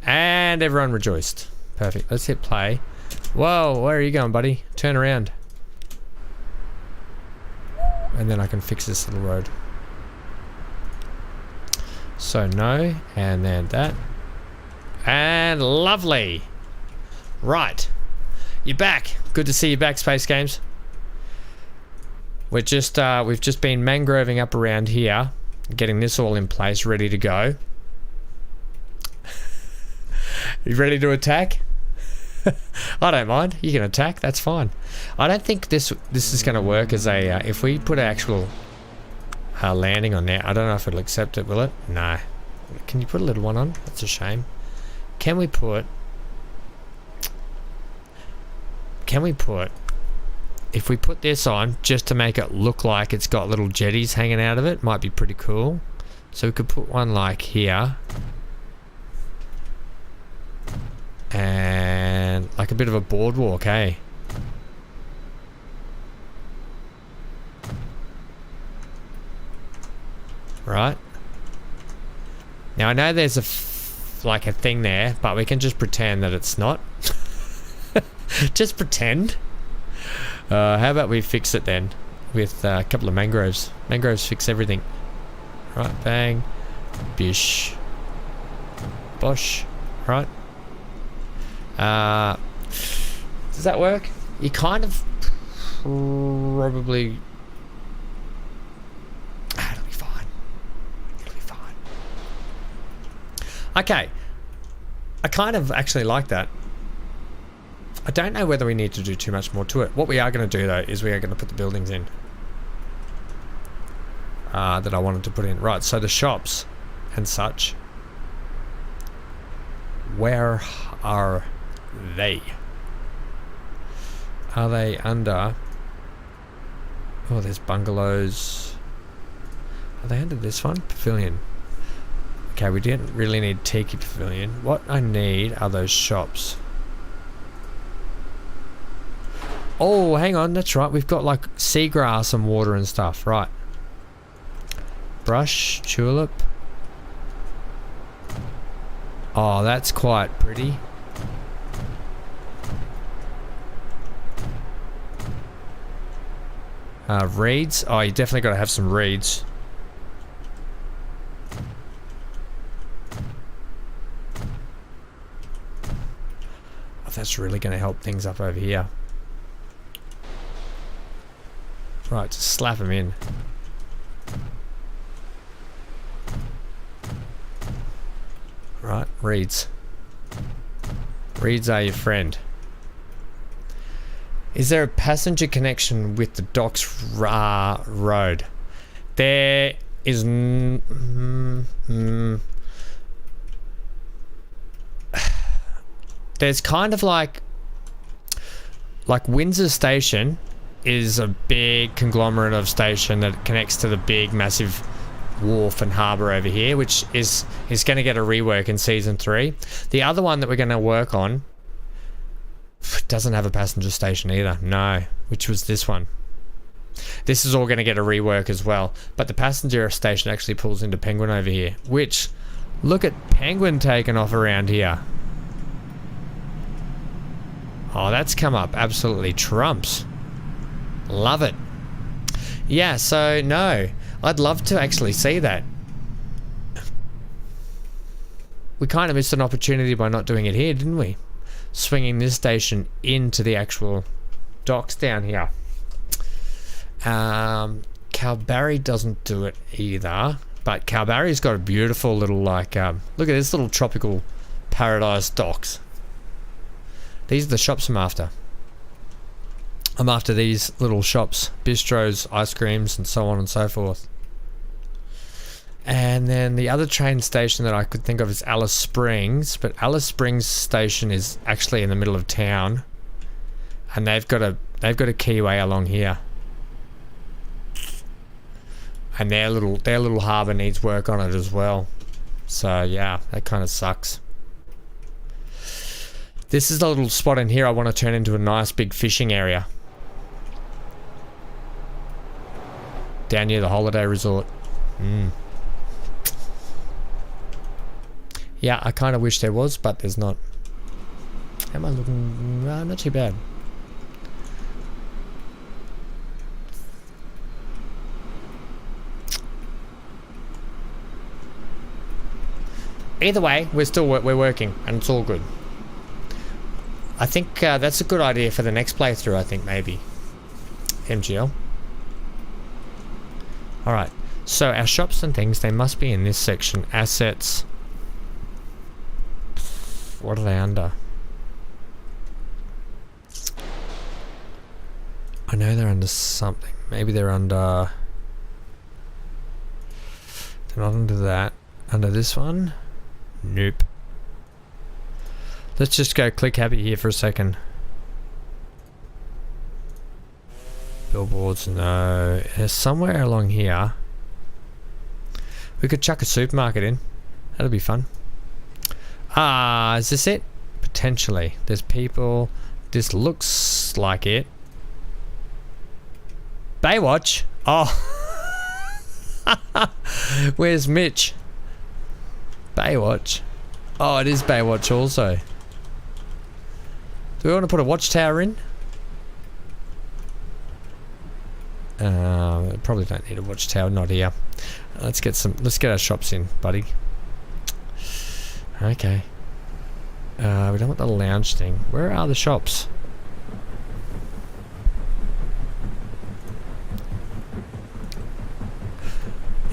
Speaker 1: And everyone rejoiced. Perfect. Let's hit play. Whoa, where are you going, buddy? Turn around. And then I can fix this little road. So no, and then that. And lovely. Right. You're back. Good to see you back, Space Games. We're just we've just been mangroving up around here, getting this all in place, ready to go. You ready to attack? I don't mind. You can attack. That's fine. I don't think this is going to work as a if we put an actual landing on there. I don't know if it'll accept it. Will it? No. Can you put a little one on? That's a shame. Can we put? If we put this on, just to make it look like it's got little jetties hanging out of it, might be pretty cool. So we could put one like here. And like a bit of a boardwalk, eh? Right. Now I know there's like a thing there, but we can just pretend that it's not. Just pretend. How about we fix it then with a couple of mangroves? Mangroves fix everything. Right, bang. Bish. Bosh. Right. Does that work? You kind of probably... it'll be fine. It'll be fine. Okay. I kind of actually like that. I don't know whether we need to do too much more to it. What we are going to do, though, is we are going to put the buildings in. That I wanted to put in. Right, so the shops and such. Where are they? Are they under... Oh, there's bungalows. Are they under this one? Pavilion. Okay, we didn't really need Tiki Pavilion. What I need are those shops. Oh, hang on, that's right. We've got like seagrass and water and stuff. Right. Brush, tulip. Oh, that's quite pretty. Reeds. Oh, you definitely got to have some reeds. Oh, that's really going to help things up over here. Right, just slap them in. Right, reeds. Reeds are your friend. Is there a passenger connection with the docks road? There is... There's kind of like Windsor Station is a big conglomerate of station that connects to the big massive wharf and harbour over here, which is going to get a rework in season 3. The other one that we're going to work on doesn't have a passenger station either. No, which was this one. This is all going to get a rework as well, but the passenger station actually pulls into Penguin over here, which, look at Penguin taking off around here. Oh, that's come up absolutely trumps. Love it. Yeah, so no, I'd love to actually see that. We kind of missed an opportunity by not doing it here, didn't we? Swinging this station into the actual docks down here. Calbarry doesn't do it either, but Calbarry's got a beautiful little like look at this little tropical paradise docks. These are the shops I'm after. I'm after these little shops, bistros, ice creams, and so on and so forth. And then the other train station that I could think of is Alice Springs, but Alice Springs station is actually in the middle of town, and they've got a quayway along here, and their little harbour needs work on it as well. So yeah, that kind of sucks. This is a little spot in here I want to turn into a nice big fishing area. Down near the holiday resort. Yeah, I kind of wish there was, but there's not. Am I looking? Not too bad. Either way, we're working, and it's all good. I think that's a good idea for the next playthrough, I think, maybe. MGL. Alright, so our shops and things, they must be in this section. Assets. What are they under? I know they're under something. Maybe they're under... They're not under that. Under this one? Nope. Let's just go click happy here for a second. Billboards, no. There's somewhere along here. We could chuck a supermarket in. That'd be fun. Ah, is this it? Potentially. There's people. This looks like it. Baywatch? Oh. Where's Mitch? Baywatch. Oh, it is Baywatch also. Do we want to put a watchtower in? Probably don't need a watchtower, not here. Let's get our shops in, buddy. Okay. We don't want the lounge thing. Where are the shops?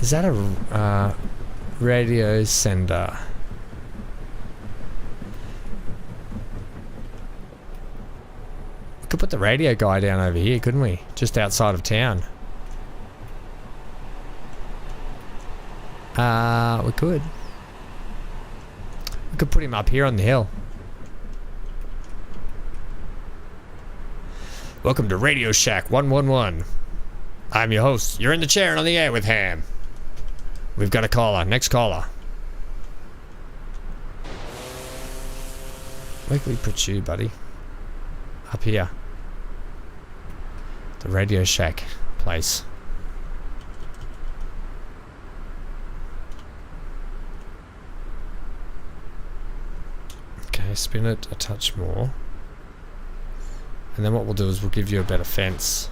Speaker 1: Is that a radio sender? We could put the radio guy down over here, couldn't we? Just outside of town. We could. We could put him up here on the hill. Welcome to Radio Shack 111. I'm your host. You're in the chair and on the air with Ham. We've got a caller. Next caller. Where can we put you, buddy? Up here. The Radio Shack place. Okay, spin it a touch more. And then what we'll do is we'll give you a better fence.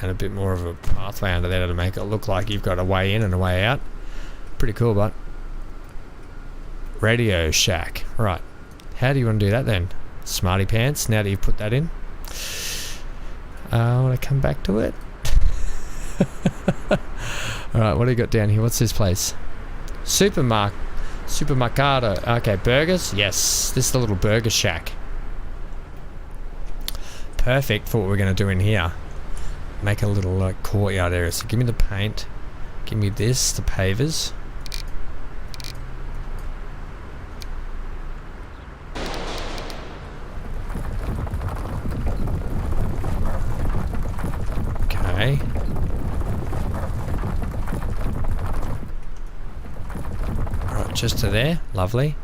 Speaker 1: And a bit more of a pathway under there to make it look like you've got a way in and a way out. Pretty cool, but Radio Shack. Right. How do you want to do that then? Smarty pants, now that you've put that in. I want to come back to it. Alright, what do you got down here? What's this place? Supermarket. Okay, burgers? Yes. This is the little burger shack. Perfect for what we're going to do in here. Make a little courtyard area. So give me the paint. Give me this, the pavers. Okay. Alright, just to there. Lovely.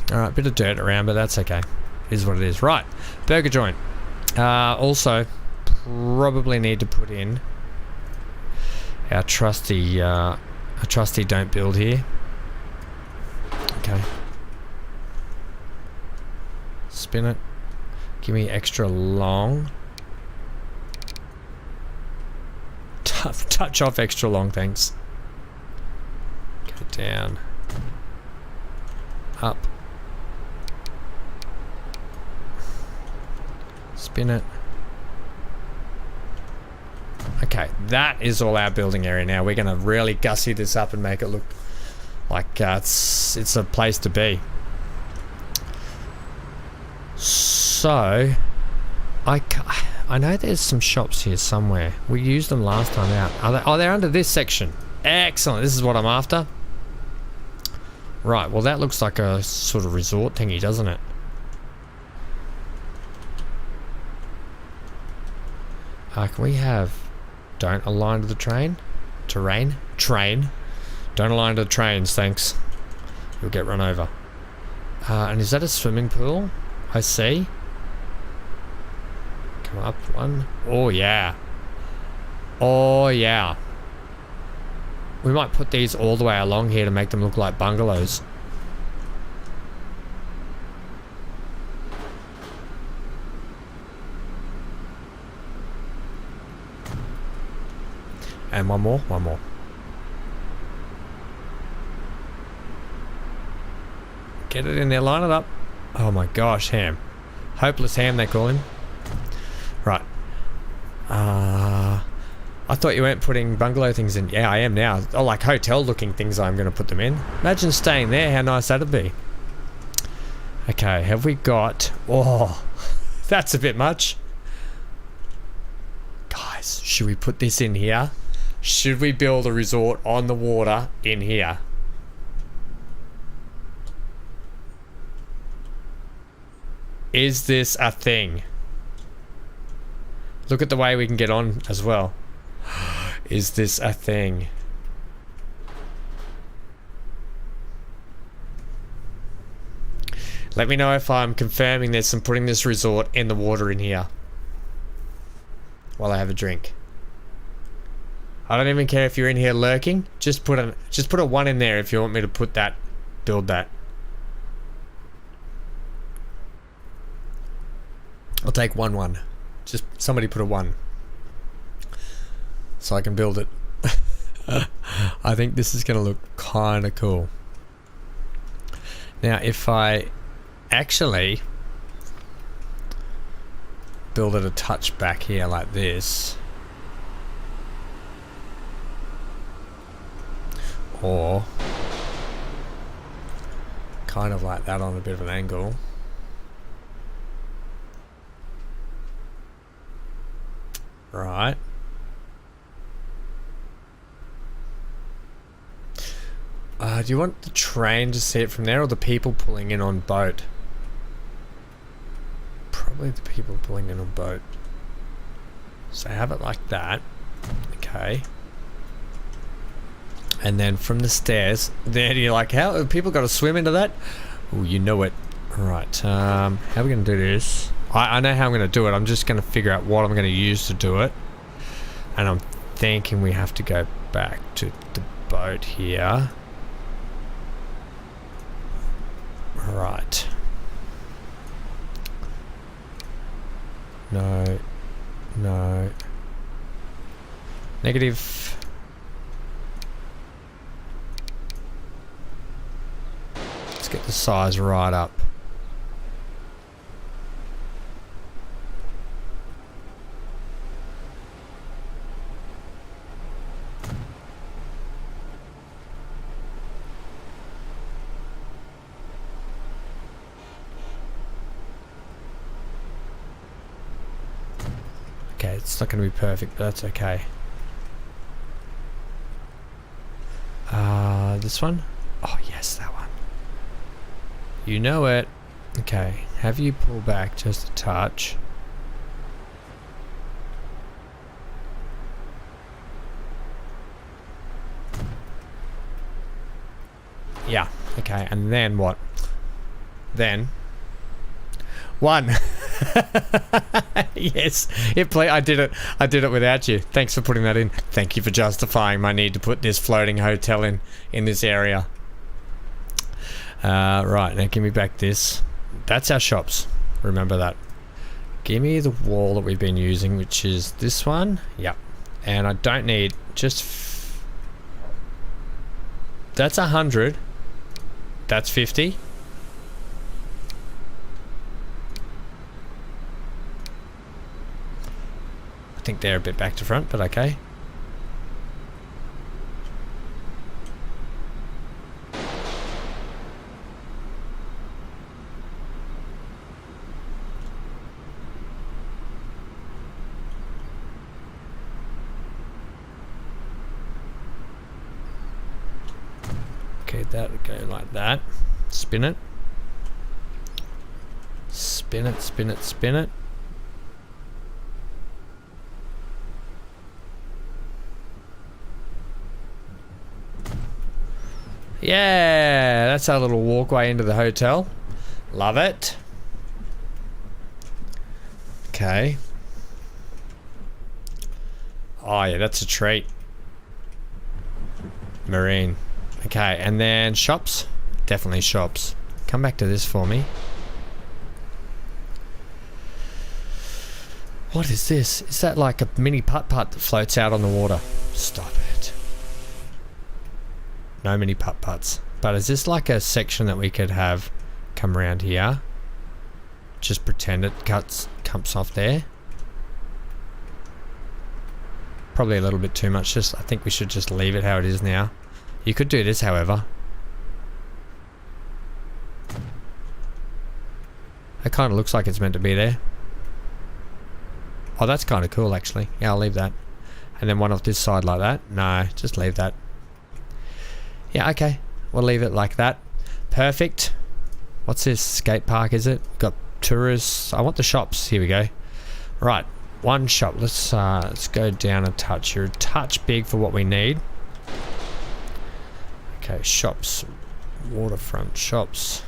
Speaker 1: Alright, bit of dirt around, but that's okay. Is what it is. Right, burger joint. Also, probably need to put in our trusty don't build here. Okay. Spin it. Give me extra long. Touch off extra long, thanks. Go down. Up. Spin it. Okay, that is all our building area now. We're going to really gussy this up and make it look like it's a place to be. So, I know there's some shops here somewhere. We used them last time out. They're under this section. Excellent. This is what I'm after. Right, well that looks like a sort of resort thingy, doesn't it? Can we have... Don't align to the train? Terrain? Train. Don't align to the trains, thanks. You'll get run over. And is that a swimming pool? I see. Come up one. Oh, yeah. Oh, yeah. We might put these all the way along here to make them look like bungalows. And one more. Get it in there, line it up. Oh my gosh, Ham. Hopeless Ham, they call him. Right. I thought you weren't putting bungalow things in. Yeah, I am now. Oh, like hotel looking things I'm going to put them in. Imagine staying there, how nice that'd be. Okay, have we got... Oh, that's a bit much. Guys, should we put this in here? Should we build a resort on the water in here? Is this a thing? Look at the way we can get on as well. Is this a thing? Let me know if I'm confirming this and putting this resort in the water in here. While I have a drink. I don't even care if you're in here lurking. Just put a 1 in there if you want me to put that, build that. I'll take 1-1. Just somebody put a 1. So I can build it. I think this is going to look kind of cool. Now, if I actually build it a touch back here like this, or kind of like that on a bit of an angle, right? Do you want the train to see it from there, or the people pulling in on boat? Probably the people pulling in on boat. So have it like that. Okay. And then from the stairs, then you're like, how have people got to swim into that? Oh, you know it. Alright, how are we going to do this? I know how I'm going to do it. I'm just going to figure out what I'm going to use to do it. And I'm thinking we have to go back to the boat here. Right. No. No. Negative. Let's get the size right up. Okay, it's not going to be perfect, but that's okay. This one? Oh, yes, that one. You know it. Okay, have you pull back just a touch. Yeah, okay, and then what? Then... 1. Yes, I did it. I did it without you. Thanks for putting that in. Thank you for justifying my need to put this floating hotel in this area. Right, now give me back this. That's our shops. Remember that. Give me the wall that we've been using, which is this one. Yep. And I don't need just... That's 100. That's 50. I think they're a bit back to front, but okay. Okay, that'll go like that. Spin it. Spin it, spin it, spin it. Yeah, that's our little walkway into the hotel. Love it. Okay. Oh yeah, that's a treat. Marine. Okay, and then shops. Definitely shops. Come back to this for me. What is this? Is that like a mini putt-putt that floats out on the water? Stop it. No mini putt-putts. But is this like a section that we could have come around here? Just pretend it comes off there. Probably a little bit too much. I think we should just leave it how it is now. You could do this, however. It kind of looks like it's meant to be there. Oh, that's kind of cool, actually. Yeah, I'll leave that. And then one off this side like that. No, just leave that. Yeah, okay. We'll leave it like that. Perfect. What's this? Skate park, is it? Got tourists. I want the shops. Here we go. Right. One shop. Let's go down a touch. You're a touch big for what we need. Okay, shops. Waterfront shops.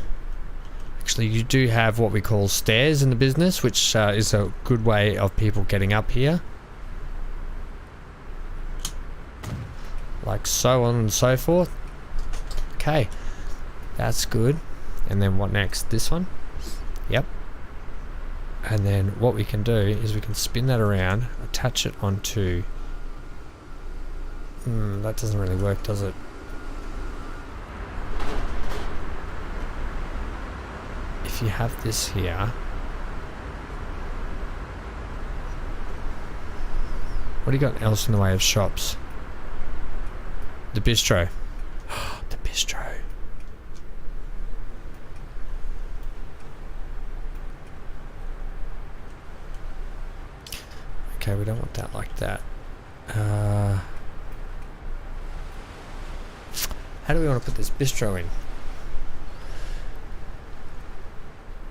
Speaker 1: Actually, you do have what we call stairs in the business, which is a good way of people getting up here. Like so on and so forth. Okay, that's good. And then what next? This one? Yep. And then what we can do is we can spin that around, attach it onto... that doesn't really work, does it? If you have this here... What do you got else in the way of shops? The bistro. The bistro. Okay, we don't want that like that. How do we want to put this bistro in?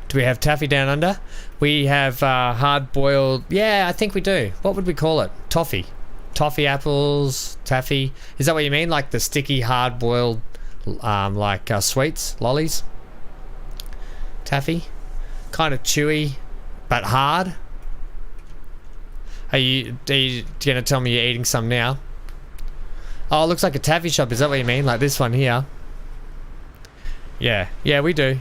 Speaker 1: Do we have taffy down under? We have hard-boiled... Yeah, I think we do. What would we call it? Toffee. Toffee apples, taffy. Is that what you mean? Like the sticky, hard-boiled, sweets, lollies? Taffy? Kind of chewy, but hard? Are you going to tell me you're eating some now? Oh, it looks like a taffy shop. Is that what you mean? Like this one here? Yeah. Yeah, we do.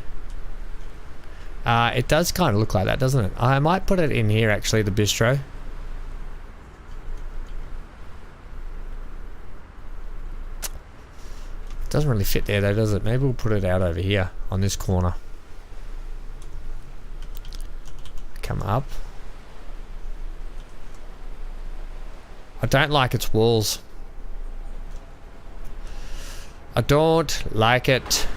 Speaker 1: It does kind of look like that, doesn't it? I might put it in here, actually, the bistro. It doesn't really fit there, though, does it? Maybe we'll put it out over here, on this corner. Come up. I don't like its walls. I don't like it.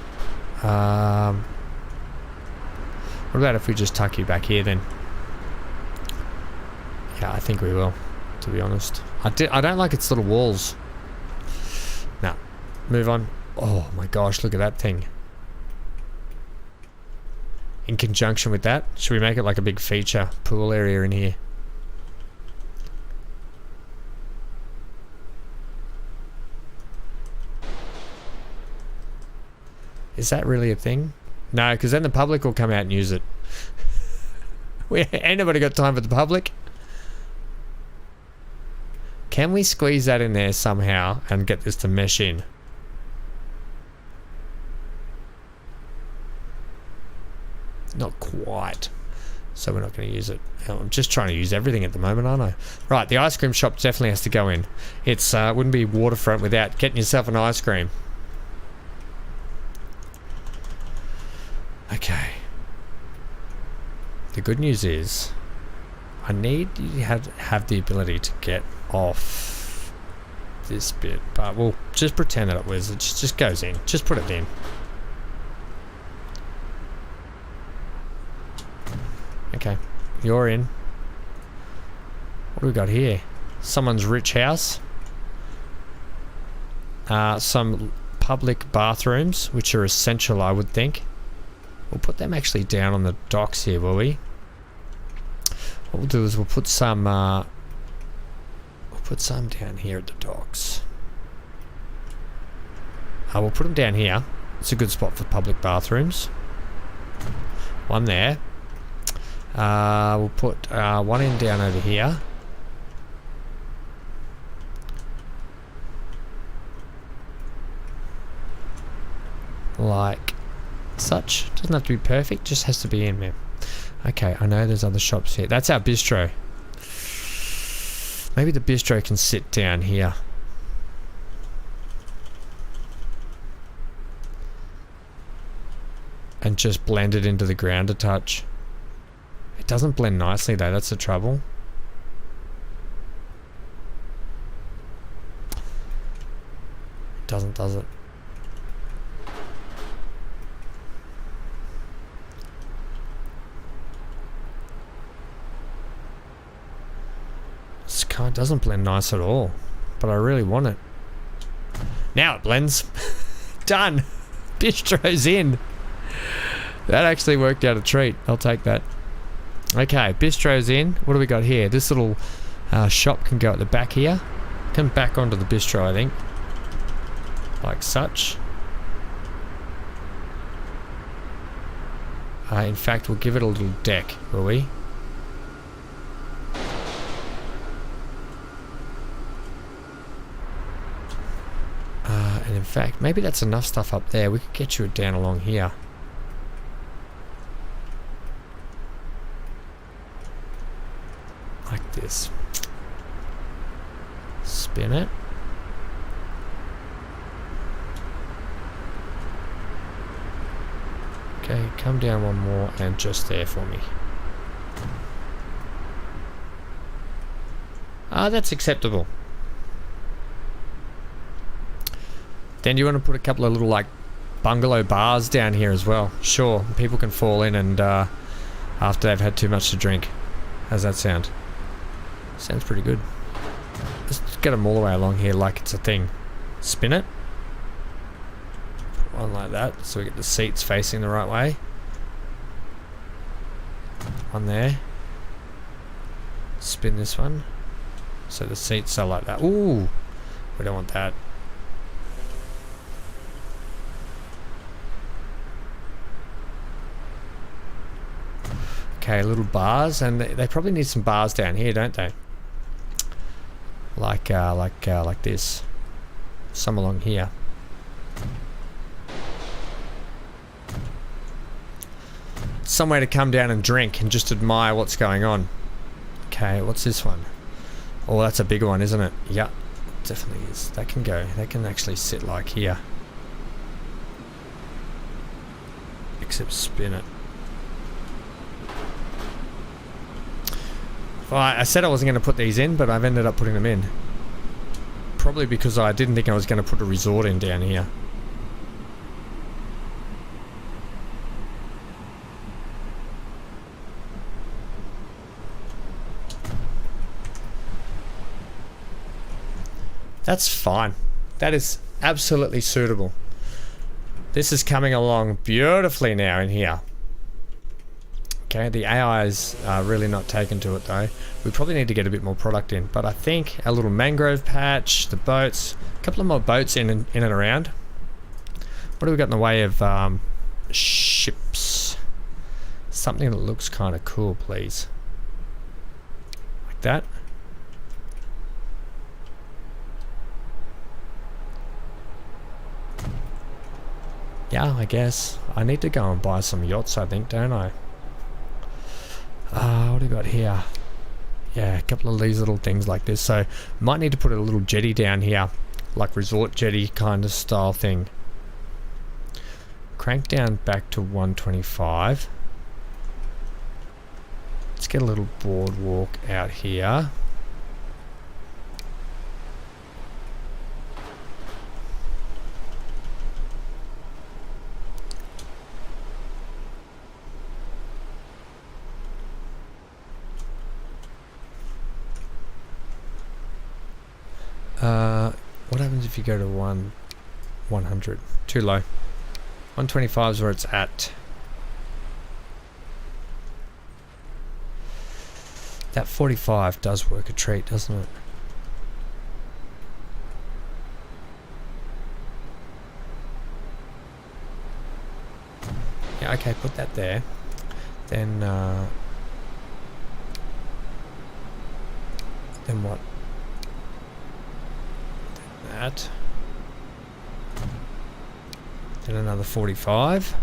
Speaker 1: What about if we just tuck you back here then? Yeah, I think we will, to be honest. I don't like its little walls. Now, move on. Oh my gosh, look at that thing. In conjunction with that, should we make it like a big feature pool area in here? Is that really a thing? No, because then the public will come out and use it. Ain't nobody got time for the public. Can we squeeze that in there somehow and get this to mesh in? Not quite. So we're not going to use it. I'm just trying to use everything at the moment, aren't I? Right, the ice cream shop definitely has to go in. It's wouldn't be waterfront without getting yourself an ice cream. Okay. The good news is, I need you to have the ability to get off this bit, but we'll just pretend that it was. It just goes in. Just put it in. Okay, you're in. What do we got here? Someone's rich house. Some public bathrooms, which are essential, I would think. We'll put them actually down on the docks here, will we? What we'll do is we'll put some down here at the docks. We'll put them down here. It's a good spot for public bathrooms. One there. We'll put one in down over here. Like such. Doesn't have to be perfect, just has to be in there. Okay, I know there's other shops here. That's our bistro. Maybe the bistro can sit down here. And just blend it into the ground a touch. It doesn't blend nicely though, that's the trouble. It doesn't, does it? This kind doesn't blend nice at all, but I really want it. Now it blends. Done. Bistro's in. That actually worked out a treat. I'll take that. Okay, bistro's in. What do we got here? This little shop can go at the back here. Come back onto the bistro, I think. Like such. In fact, we'll give it a little deck, will we? And in fact, maybe that's enough stuff up there. We could get you down along here. like this. Spin it. Okay, come down one more and just there for me. Ah, that's acceptable. Then you want to put a couple of little like bungalow bars down here as well. Sure, people can fall in and after they've had too much to drink. How's that sound? Sounds pretty good. Let's get them all the way along here like it's a thing. Spin it. Put one like that so we get the seats facing the right way. One there. Spin this one. So the seats are like that. Ooh! We don't want that. Okay, little bars, and they probably need some bars down here, don't they? Like this. Some along here. Somewhere to come down and drink and just admire what's going on. Okay, what's this one? Oh, that's a bigger one, isn't it? Yeah, definitely is. That can go. That can actually sit like here. Except spin it. Well, I said I wasn't going to put these in, but I've ended up putting them in. Probably because I didn't think I was going to put a resort in down here. That's fine. That is absolutely suitable. This is coming along beautifully now in here. Okay, the AI is really not taken to it though. We probably need to get a bit more product in, but I think our little mangrove patch, the boats, a couple of more boats in and around. What have we got in the way of ships? Something that looks kind of cool, please. Like that. Yeah, I guess. I need to go and buy some yachts, I think, don't I? What do we got here? Yeah, a couple of these little things like this. So, might need to put a little jetty down here. Like resort jetty kind of style thing. Crank down back to 125. Let's get a little boardwalk out here. What happens if you go to 100? Too low. 125 is where it's at. That 45 does work a treat, doesn't it? Yeah, okay, put that there. Then what? That. Then another 45.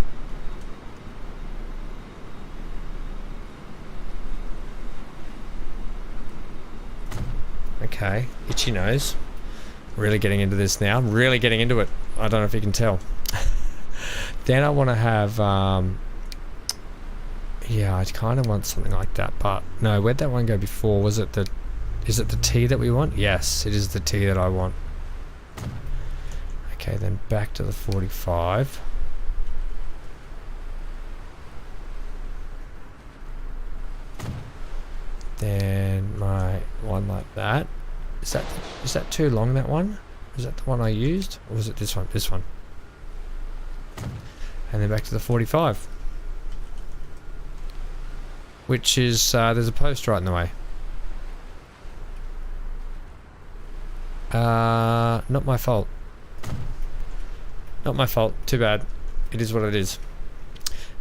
Speaker 1: Okay, itchy nose. Really getting into this now. I'm really getting into it. I don't know if you can tell. Then I want to have, yeah, I kind of want something like that, but no, where'd that one go before? Was it the, is it the T that we want? Yes, it is the T that I want. Okay, then back to the 45. Then my one like that. Is that too long, that one? Is that the one I used? Or was it this one? This one. And then back to the 45. Which is, there's a post right in the way. Not my fault. Not my fault. Too bad. It is what it is.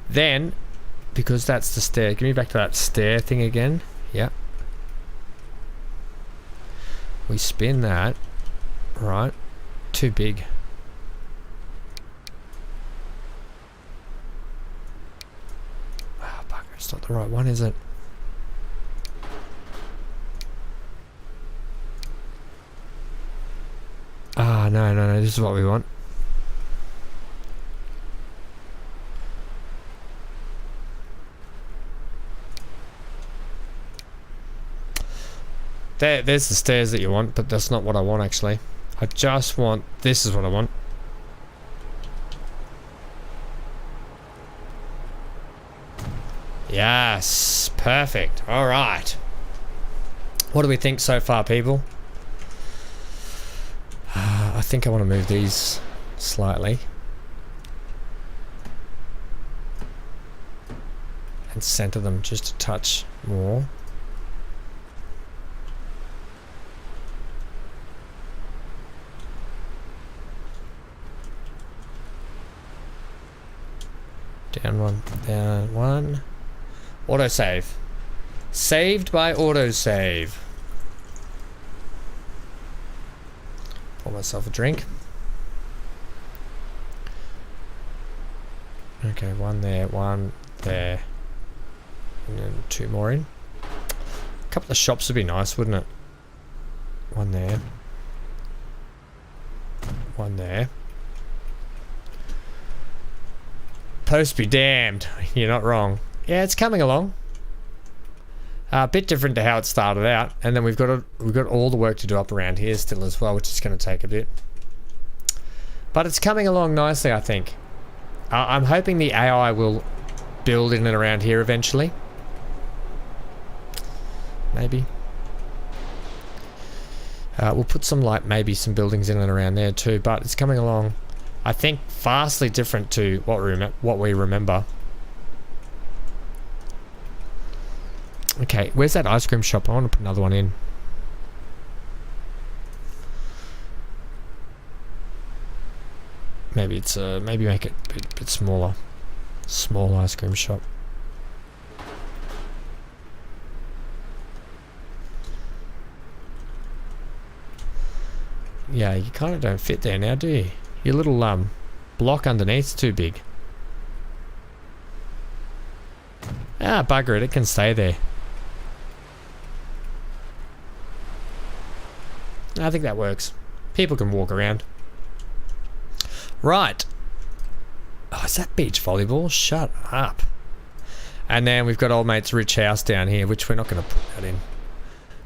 Speaker 1: Then, because that's the stair. Give me back to that stair thing again. Yeah. We spin that. Right. Too big. Oh, bugger. It's not the right one, is it? Ah, no, no, no, this is what we want. There's the stairs that you want, but that's not what I want actually. I just want, this is what I want. Yes, perfect. All right. What do we think so far, people? I think I want to move these slightly. And center them just a touch more. Down one, down one. Autosave. Saved by autosave. Pour myself a drink. Okay, one there, and then two more in. A couple of shops would be nice, wouldn't it? One there. One there. Post be damned. You're not wrong. Yeah, it's coming along. A bit different to how it started out, and then we've got all the work to do up around here still as well, which is going to take a bit. But it's coming along nicely, I think. I'm hoping the AI will build in and around here eventually. Maybe. We'll put some maybe some buildings in and around there too, but it's coming along, I think, vastly different to what we remember. Okay, where's that ice cream shop? I want to put another one in. Maybe it's maybe make it a bit smaller. Small ice cream shop. Yeah, you kind of don't fit there now, do you? Your little block underneath's too big. Ah, bugger it, it can stay there. I think that works. People can walk around. Right. Oh, is that beach volleyball? Shut up. And then we've got old mate's rich house down here, which we're not going to put that in.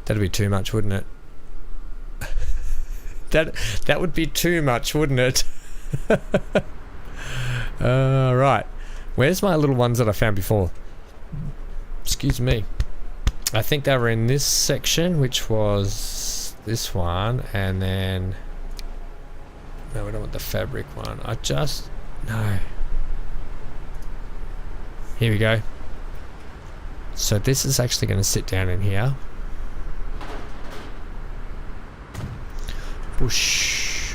Speaker 1: That'd be too much, wouldn't it? that would be too much, wouldn't it? Right. Where's my little ones that I found before? Excuse me. I think they were in this section, which was this one, and then no, we don't want the fabric one. No. Here we go. So this is actually going to sit down in here. Push.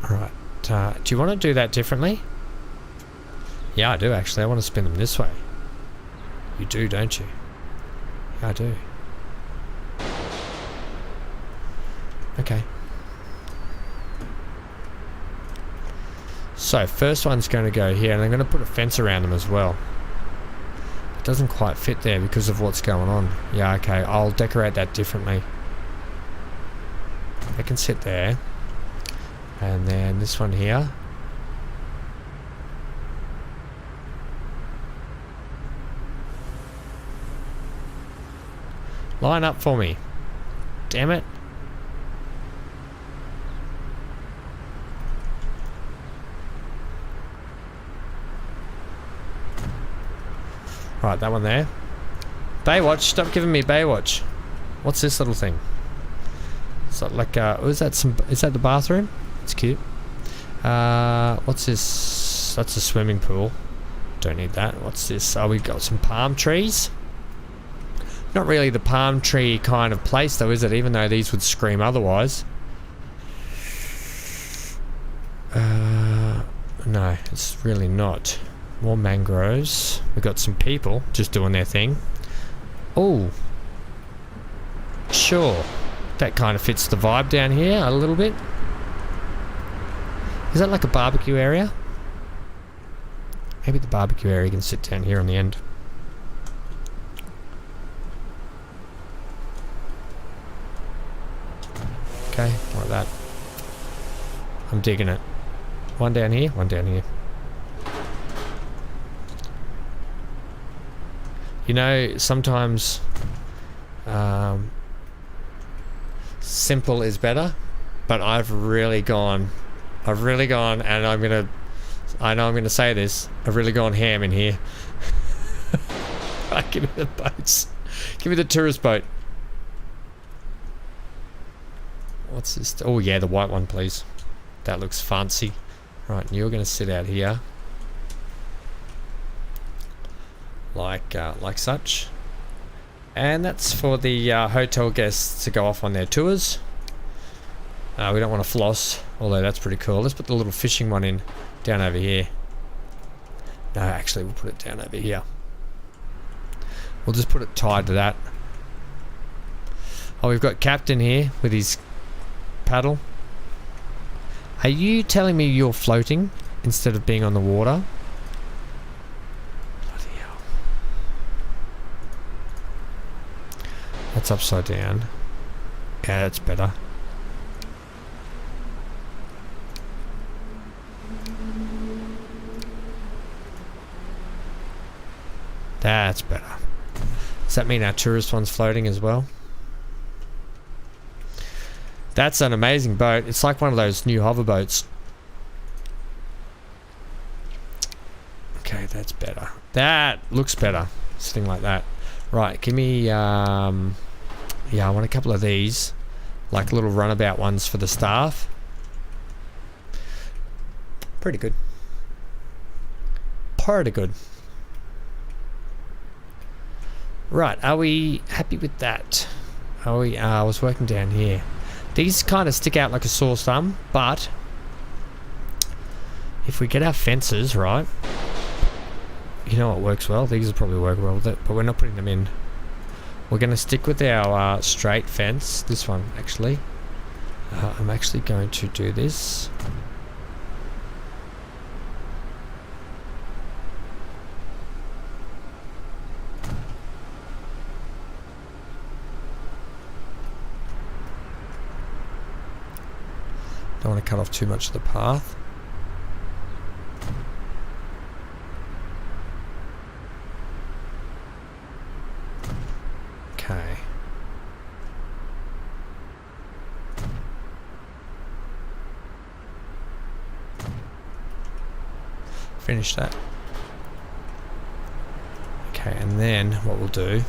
Speaker 1: Alright. Do you want to do that differently? Yeah, I do actually. I want to spin them this way. You do, don't you? Yeah, I do. Okay. So, first one's going to go here, and I'm going to put a fence around them as well. It doesn't quite fit there because of what's going on. Yeah, okay. I'll decorate that differently. They can sit there. And then this one here. Line up for me. Damn it. Right, that one there. Baywatch, stop giving me Baywatch. What's this little thing? It's like is that the bathroom? It's cute. What's this? That's a swimming pool. Don't need that. What's this? Oh, we got some palm trees. Not really the palm tree kind of place though, is it? Even though these would scream otherwise. No, it's really not. More mangroves. We've got some people just doing their thing. Oh. Sure. That kind of fits the vibe down here a little bit. Is that like a barbecue area? Maybe the barbecue area can sit down here on the end. Okay, like I'm digging it. One down here, one down here. You know, sometimes simple is better, but I've really gone, and I know I'm gonna say this, I've really gone ham in here. Right, give me the boats. Give me the tourist boat. What's this? Oh yeah, the white one, please. That looks fancy. Right, and you're gonna sit out here. Like such. And that's for the hotel guests to go off on their tours. We don't want to floss, although that's pretty cool. Let's put the little fishing one in down over here. No, actually we'll put it down over here. We'll just put it tied to that. Oh, we've got Captain here with his paddle. Are you telling me you're floating instead of being on the water? Bloody hell. That's upside down. Yeah, that's better. That's better. Does that mean our tourist one's floating as well? That's an amazing boat. It's like one of those new hover boats. Okay, that's better. That looks better. Sitting like that. Right, give me, yeah, I want a couple of these. Like little runabout ones for the staff. Pretty good. Pretty good. Right, are we happy with that? Are we, I was working down here. These kind of stick out like a sore thumb, but if we get our fences right, you know what works well? These will probably work well with it, but we're not putting them in. We're going to stick with our straight fence. This one, actually. I'm actually going to do this. Don't want to cut off too much of the path. Okay. Finish that. Okay, and then what we'll do...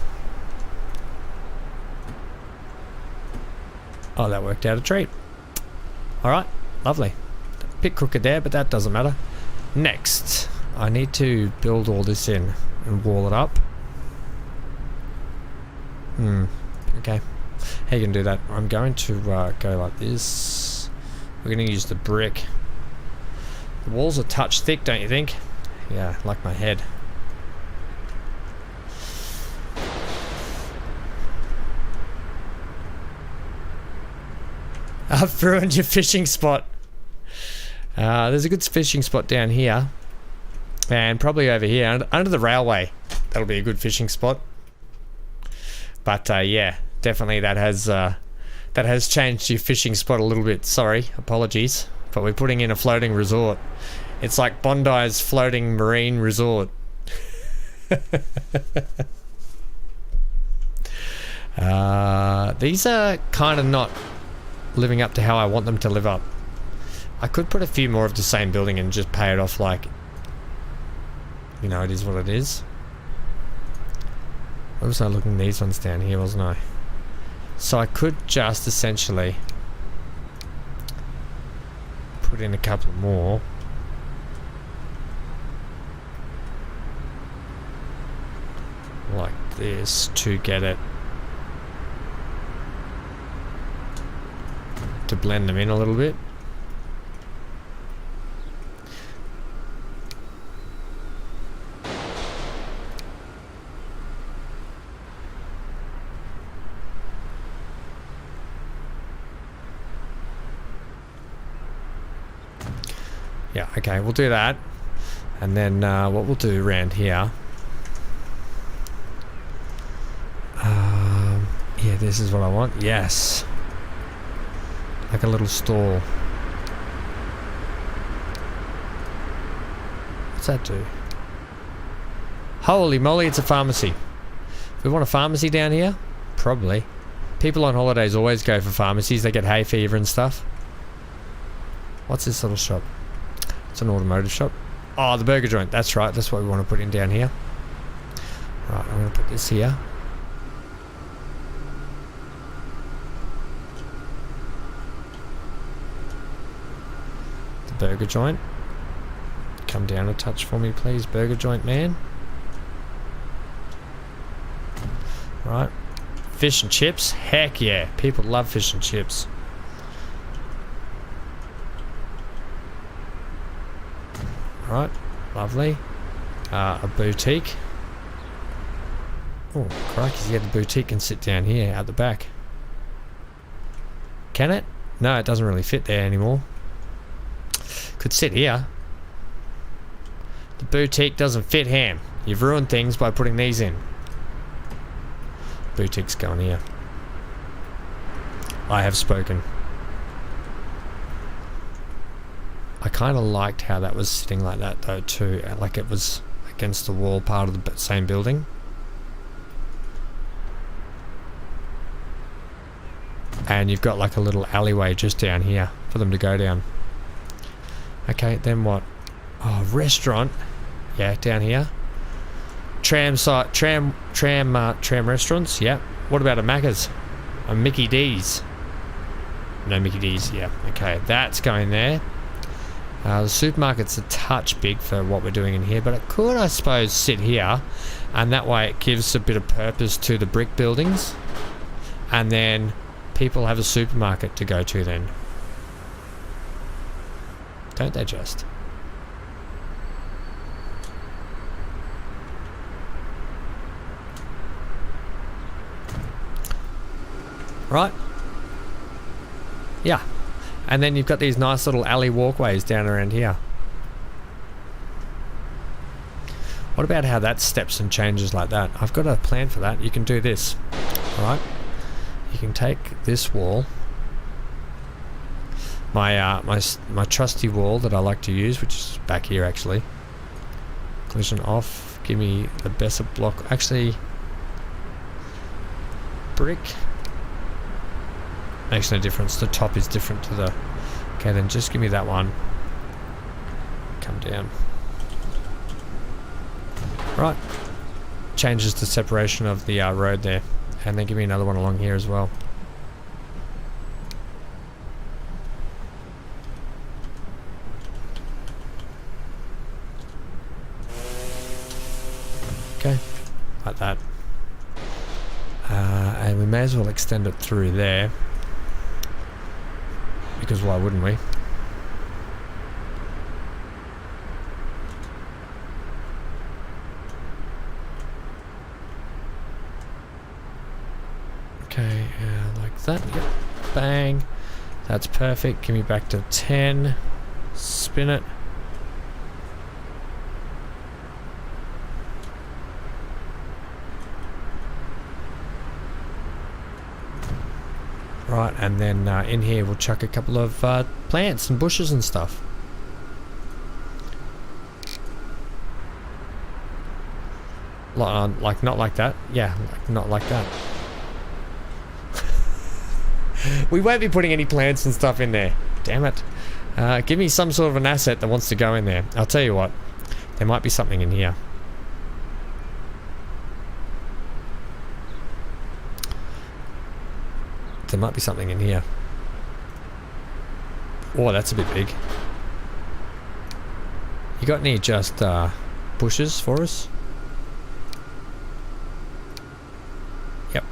Speaker 1: Oh, that worked out a treat. Alright, lovely. Bit crooked there, but that doesn't matter. Next, I need to build all this in and wall it up. Okay. How you can do that? I'm going to go like this. We're going to use the brick. The walls are touch thick, don't you think? Yeah, like my head. I've ruined your fishing spot. There's a good fishing spot down here. And probably over here, under the railway. That'll be a good fishing spot. But yeah, definitely that has changed your fishing spot a little bit. Sorry, apologies. But we're putting in a floating resort. It's like Bondi's floating marine resort. These are kind of not living up to how I want them to live up. I could put a few more of the same building and just pay it off like, you know, it is what it is. I was looking at these ones down here, wasn't I? So I could just essentially put in a couple more. Like this to get it to blend them in a little bit. Yeah, okay, we'll do that. And then what we'll do around here, yeah, this is what I want. Yes. Like a little stall. What's that do? Holy moly, it's a pharmacy. We want a pharmacy down here? Probably. People on holidays always go for pharmacies. They get hay fever and stuff. What's this little shop? It's an automotive shop. Oh, the burger joint. That's right. That's what we want to put in down here. Right, I'm going to put this here. The burger joint. Come down a touch for me, please, burger joint man. Right. Fish and chips. Heck yeah. People love fish and chips. Right. Lovely. A boutique. Oh, crikey. Yeah, the boutique can sit down here at the back. Can it? No, it doesn't really fit there anymore. Could sit here. The boutique doesn't fit, Ham. You've ruined things by putting these in. Boutique's going here. I have spoken. I kind of liked how that was sitting like that though too, like it was against the wall part of the same building. And you've got like a little alleyway just down here for them to go down. Okay, then what? Oh, restaurant. Yeah, down here. Tram restaurants. Yeah. What about a Macca's? A Mickey D's? No Mickey D's. Yeah. Okay, that's going there. The supermarket's a touch big for what we're doing in here, but it could, I suppose, sit here, and that way it gives a bit of purpose to the brick buildings, and then people have a supermarket to go to then. Don't they just? Right? Yeah. And then you've got these nice little alley walkways down around here. What about how that steps and changes like that? I've got a plan for that. You can do this. Alright? You can take this wall. My trusty wall that I like to use, which is back here actually. Collision off. Give me the best block. Actually, brick. Makes no difference. The top is different to the... Okay, then just give me that one. Come down. Right. Changes the separation of the road there. And then give me another one along here as well. Okay. Like that. And we may as well extend it through there. Because why wouldn't we? Okay, like that. Yep. Bang. That's perfect. Give me back to 10. Spin it. Right, and then in here we'll chuck a couple of plants and bushes and stuff. Like not like that. Yeah, like not like that. We won't be putting any plants and stuff in there. Damn it. Give me some sort of an asset that wants to go in there. I'll tell you what. There might be something in here. There might be something in here. Oh, that's a bit big. You got any just bushes for us? Yep.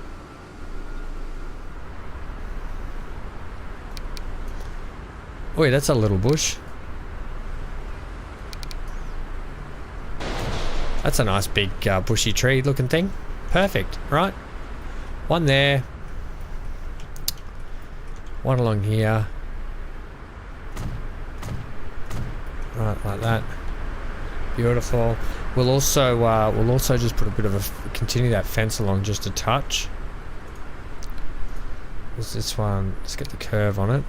Speaker 1: Oh, that's a little bush. That's a nice big bushy tree looking thing. Perfect, right? One there. One along here. Right, like that. Beautiful. We'll also just put a bit of a continue that fence along just a touch. What's this one? Let's get the curve on it.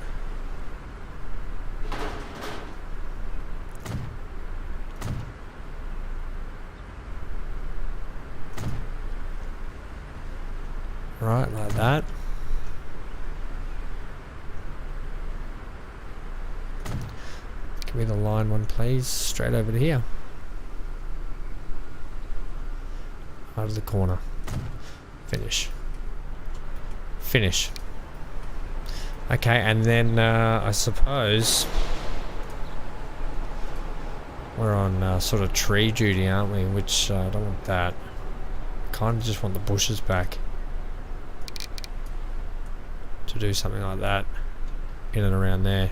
Speaker 1: Right, like that. Give me the line one, please. Straight over to here. Out of the corner. Finish. Finish. Okay, and then I suppose we're on sort of tree duty, aren't we? Which I don't want that. Kind of just want the bushes back to do something like that in and around there.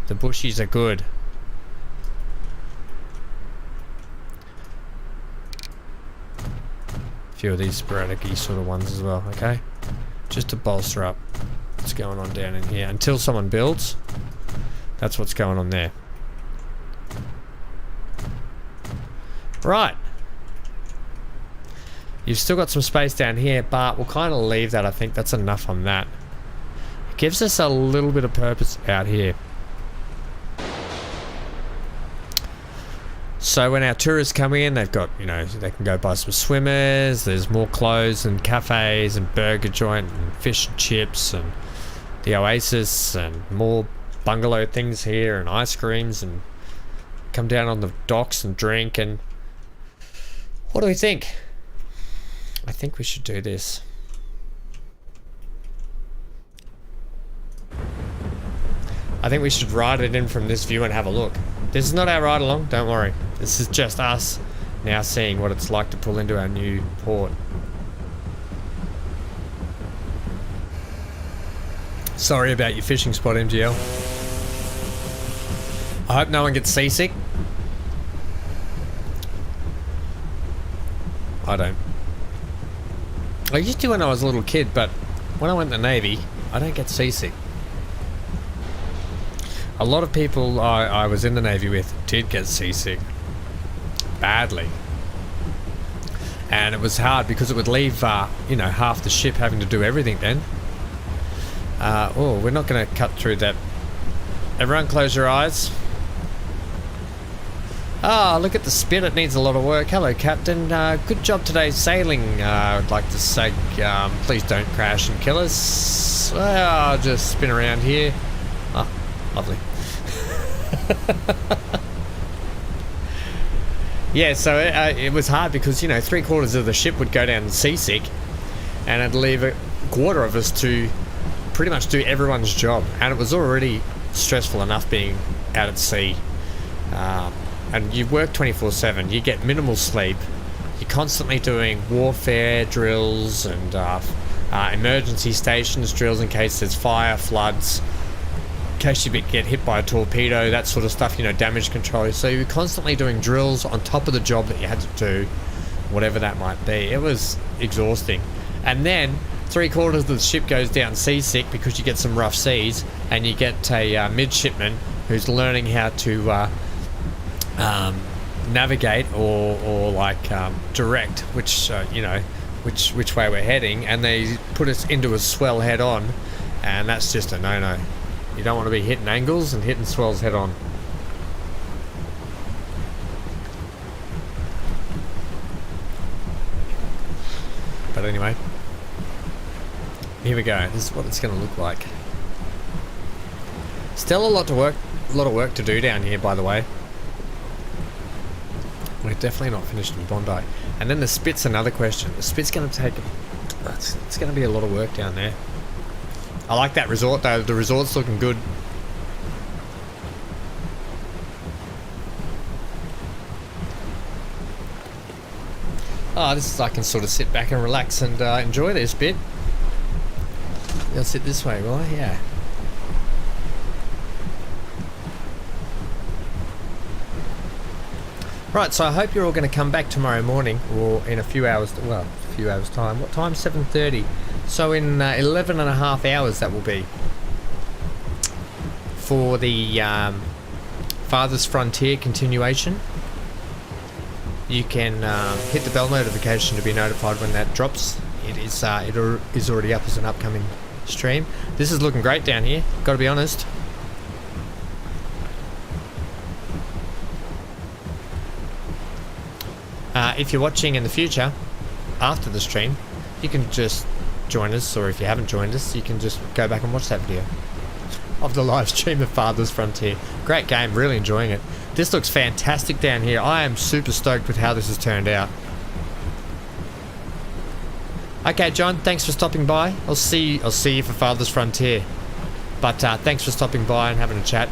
Speaker 1: The bushies are good. A few of these sporadic-y sort of ones as well, okay? Just to bolster up what's going on down in here. Until someone builds, that's what's going on there. Right. You've still got some space down here, but we'll kind of leave that. I think that's enough on that. It gives us a little bit of purpose out here. So when our tourists come in, they've got, you know, they can go buy some swimmers, there's more clothes and cafes and burger joint and fish and chips and the Oasis and more bungalow things here and ice creams, and come down on the docks and drink. And what do we think? I think we should do this. I think we should ride it in from this view and have a look. This is not our ride along, don't worry. This is just us now seeing what it's like to pull into our new port. Sorry about your fishing spot, MGL. I hope no one gets seasick. I don't. I used to when I was a little kid, but when I went in the Navy, I don't get seasick. A lot of people I was in the Navy with did get seasick. Badly. And it was hard because it would leave, you know, half the ship having to do everything then. Oh, we're not going to cut through that. Everyone close your eyes. Ah, look at the spit, it needs a lot of work. Hello, Captain. Good job today sailing. I'd like to say, please don't crash and kill us. I'll just spin around here. Oh, lovely. Yeah, so it was hard because, you know, 3/4 of the ship would go down seasick, and it'd leave a quarter of us to pretty much do everyone's job. And it was already stressful enough being out at sea. And you work 24/7, you get minimal sleep, you're constantly doing warfare drills and emergency stations drills in case there's fire, floods, in case you get hit by a torpedo, that sort of stuff, you know, damage control. So you're constantly doing drills on top of the job that you had to do, whatever that might be. It was exhausting. And then 3/4 of the ship goes down seasick because you get some rough seas, and you get a midshipman who's learning how to navigate or like direct which you know, which way we're heading, and they put us into a swell head on, and that's just a no-no. You don't want to be hitting angles and hitting swells head on. But anyway, here we go. This is what it's going to look like. Still a lot of work to do down here, by the way. We're definitely not finished in Bondi. And then the spit's another question. The spit's going to take... It's going to be a lot of work down there. I like that resort though. The resort's looking good. Oh, this is... I can sort of sit back and relax and enjoy this bit. I'll sit this way, will I? Yeah. Right, so I hope you're all going to come back tomorrow morning, or in a few hours, well, a few hours time. What time? 7:30. So in 11 and a half hours that will be. For the Farthest Frontier continuation. You can hit the bell notification to be notified when that drops. It is already up as an upcoming stream. This is looking great down here, gotta be honest. If you're watching in the future, after the stream, you can just join us, or if you haven't joined us, you can just go back and watch that video of the live stream of Father's Frontier. Great game, really enjoying it. This looks fantastic down here. I am super stoked with how this has turned out. Okay, John, thanks for stopping by. I'll see you for Father's Frontier. But thanks for stopping by and having a chat.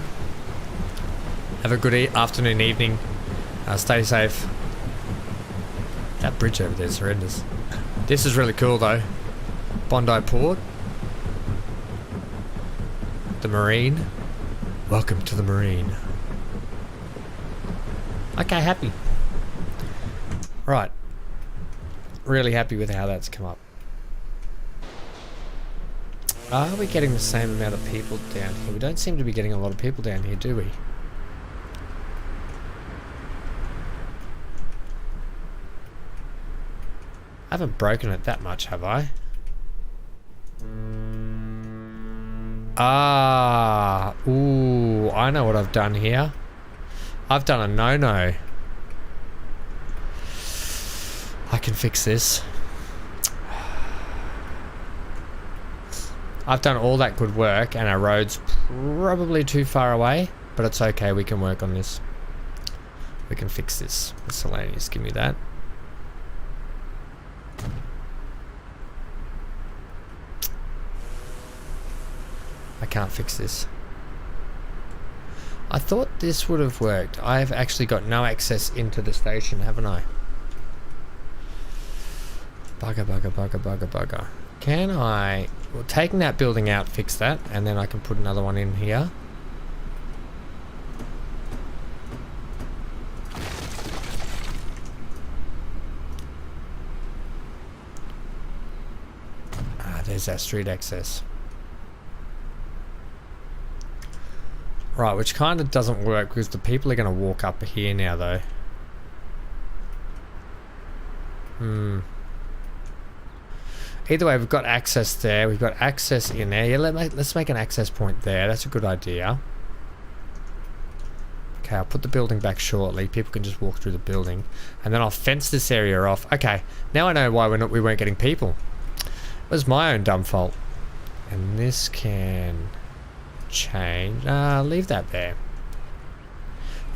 Speaker 1: Have a good afternoon, evening. Stay safe. That bridge over there is horrendous. This is really cool though. Bondi Port. The Marine. Welcome to the Marine. Okay, happy. Right. Really happy with how that's come up. Are we getting the same amount of people down here? We don't seem to be getting a lot of people down here, do we? I haven't broken it that much, have I? Ah, ooh, I know what I've done here. I've done a no-no. I can fix this. I've done all that good work and our road's probably too far away, but it's okay, we can work on this. We can fix this. Miscellaneous, give me that. I can't fix this. I thought this would have worked. I've actually got no access into the station, haven't I? Bugger, bugger, bugger, bugger, bugger. Can I... Well, taking that building out, fix that, and then I can put another one in here. Ah, there's that street access. Right, which kind of doesn't work because the people are going to walk up here now, though. Either way, we've got access there. We've got access in there. Yeah, let's make an access point there. That's a good idea. Okay, I'll put the building back shortly. People can just walk through the building. And then I'll fence this area off. Okay, now I know why we weren't getting people. It was my own dumb fault. And this can... change. Leave that there.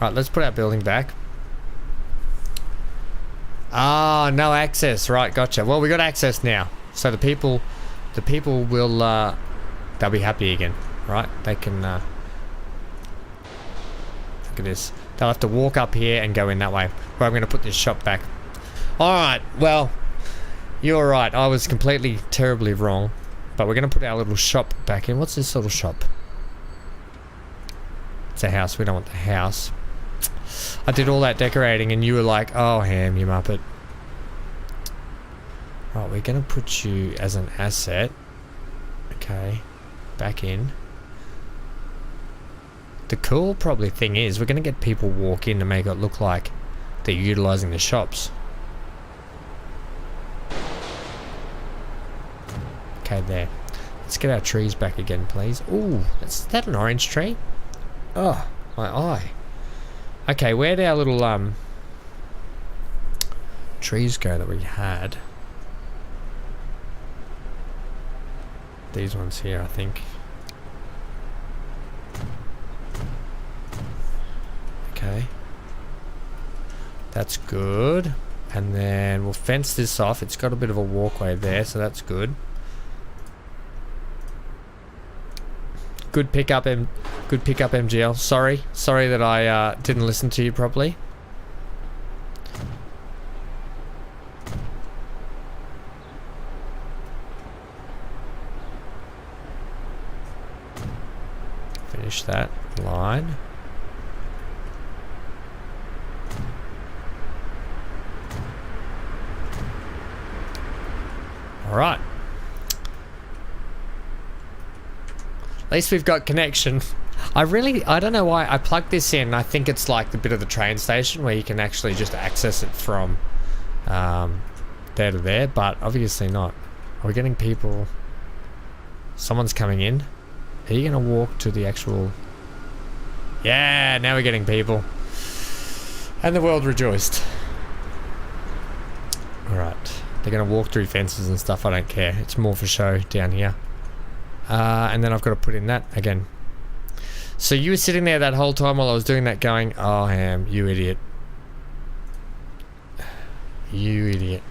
Speaker 1: Right, let's put our building back. Ah, no access. Right, gotcha. Well, we got access now. So the people will, they'll be happy again, right? They can, look at this. They'll have to walk up here and go in that way. Right, I'm going to put this shop back. Alright, well, you're right. I was completely, terribly wrong. But we're going to put our little shop back in. What's this little shop? It's a house. We don't want the house. I did all that decorating and you were like, oh, Ham, you muppet. Right, we're going to put you as an asset. Okay. Back in. The cool probably thing is we're going to get people walk in to make it look like they're utilising the shops. Okay, there. Let's get our trees back again, please. Ooh, is that an orange tree? Oh, my eye. Okay, where'd our little trees go that we had? These ones here, I think. Okay. That's good. And then we'll fence this off. It's got a bit of a walkway there, so that's good. Good pickup, MGL. Sorry that I didn't listen to you properly. Finish that line. All right. At least we've got connection. I don't know why I plugged this in. I think it's like the bit of the train station where you can actually just access it from there to there, but obviously not. Are we getting people? Someone's coming in. Are you going to walk to the actual... Yeah, now we're getting people. And the world rejoiced. Alright. They're going to walk through fences and stuff. I don't care. It's more for show down here. And then I've got to put in that again. So you were sitting there that whole time while I was doing that going, oh, Ham, you idiot. You idiot.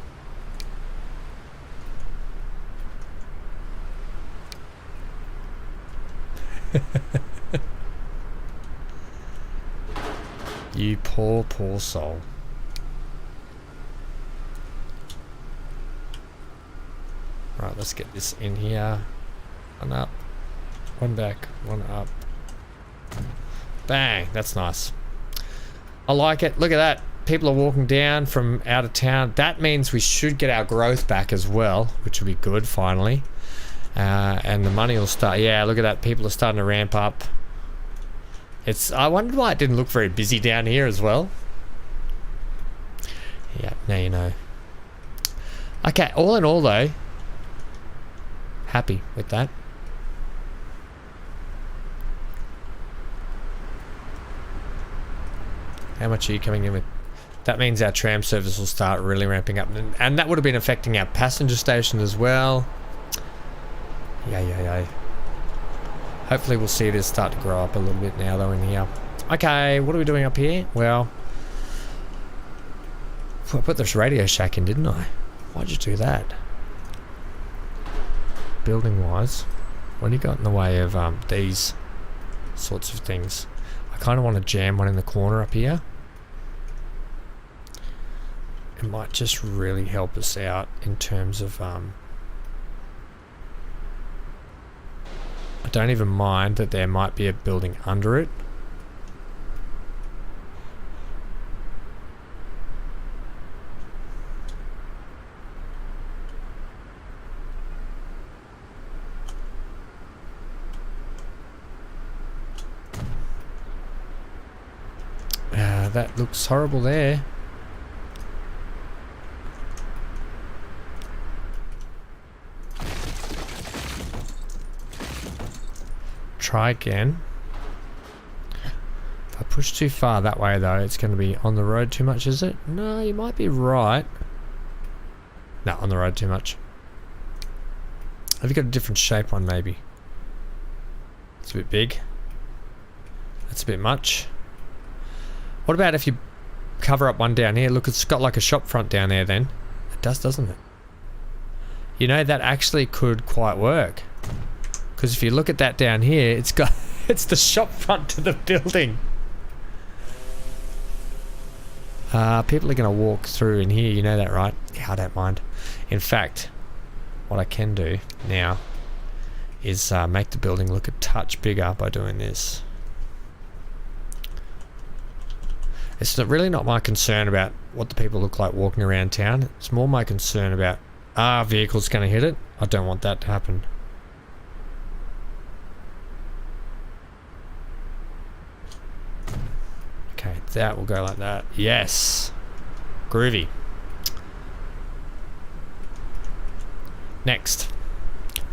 Speaker 1: You poor, poor soul. Right, let's get this in here. One up, one back, one up. Bang, that's nice. I like it. Look at that. People are walking down from out of town. That means we should get our growth back as well, which will be good finally. And the money will start. Yeah, look at that. People are starting to ramp up. I wondered why it didn't look very busy down here as well. Yeah, now you know. Okay, all in all though, happy with that. How much are you coming in with? That means our tram service will start really ramping up. And that would have been affecting our passenger station as well. Yeah. Hopefully we'll see this start to grow up a little bit now though in here. Okay, what are we doing up here? Well, I put this Radio Shack in, didn't I? Why'd you do that? Building wise, what do you got in the way of these sorts of things? I kind of want to jam one in the corner up here. It might just really help us out in terms of I don't even mind that there might be a building under it. That looks horrible there. Try again. If I push too far that way though, it's going to be on the road too much, is it? No, you might be right. No, on the road too much. Have you got a different shape one maybe? It's a bit big. That's a bit much. What about if you cover up one down here? Look, it's got like a shop front down there then. It does, doesn't it? You know, that actually could quite work. Because if you look at that down here, it's got it's the shop front to the building. People are going to walk through in here, you know that, right? Yeah, I don't mind. In fact, what I can do now is make the building look a touch bigger by doing this. It's really not my concern about what the people look like walking around town. It's more my concern about, vehicles going to hit it? I don't want that to happen. Okay, that will go like that. Yes! Groovy. Next.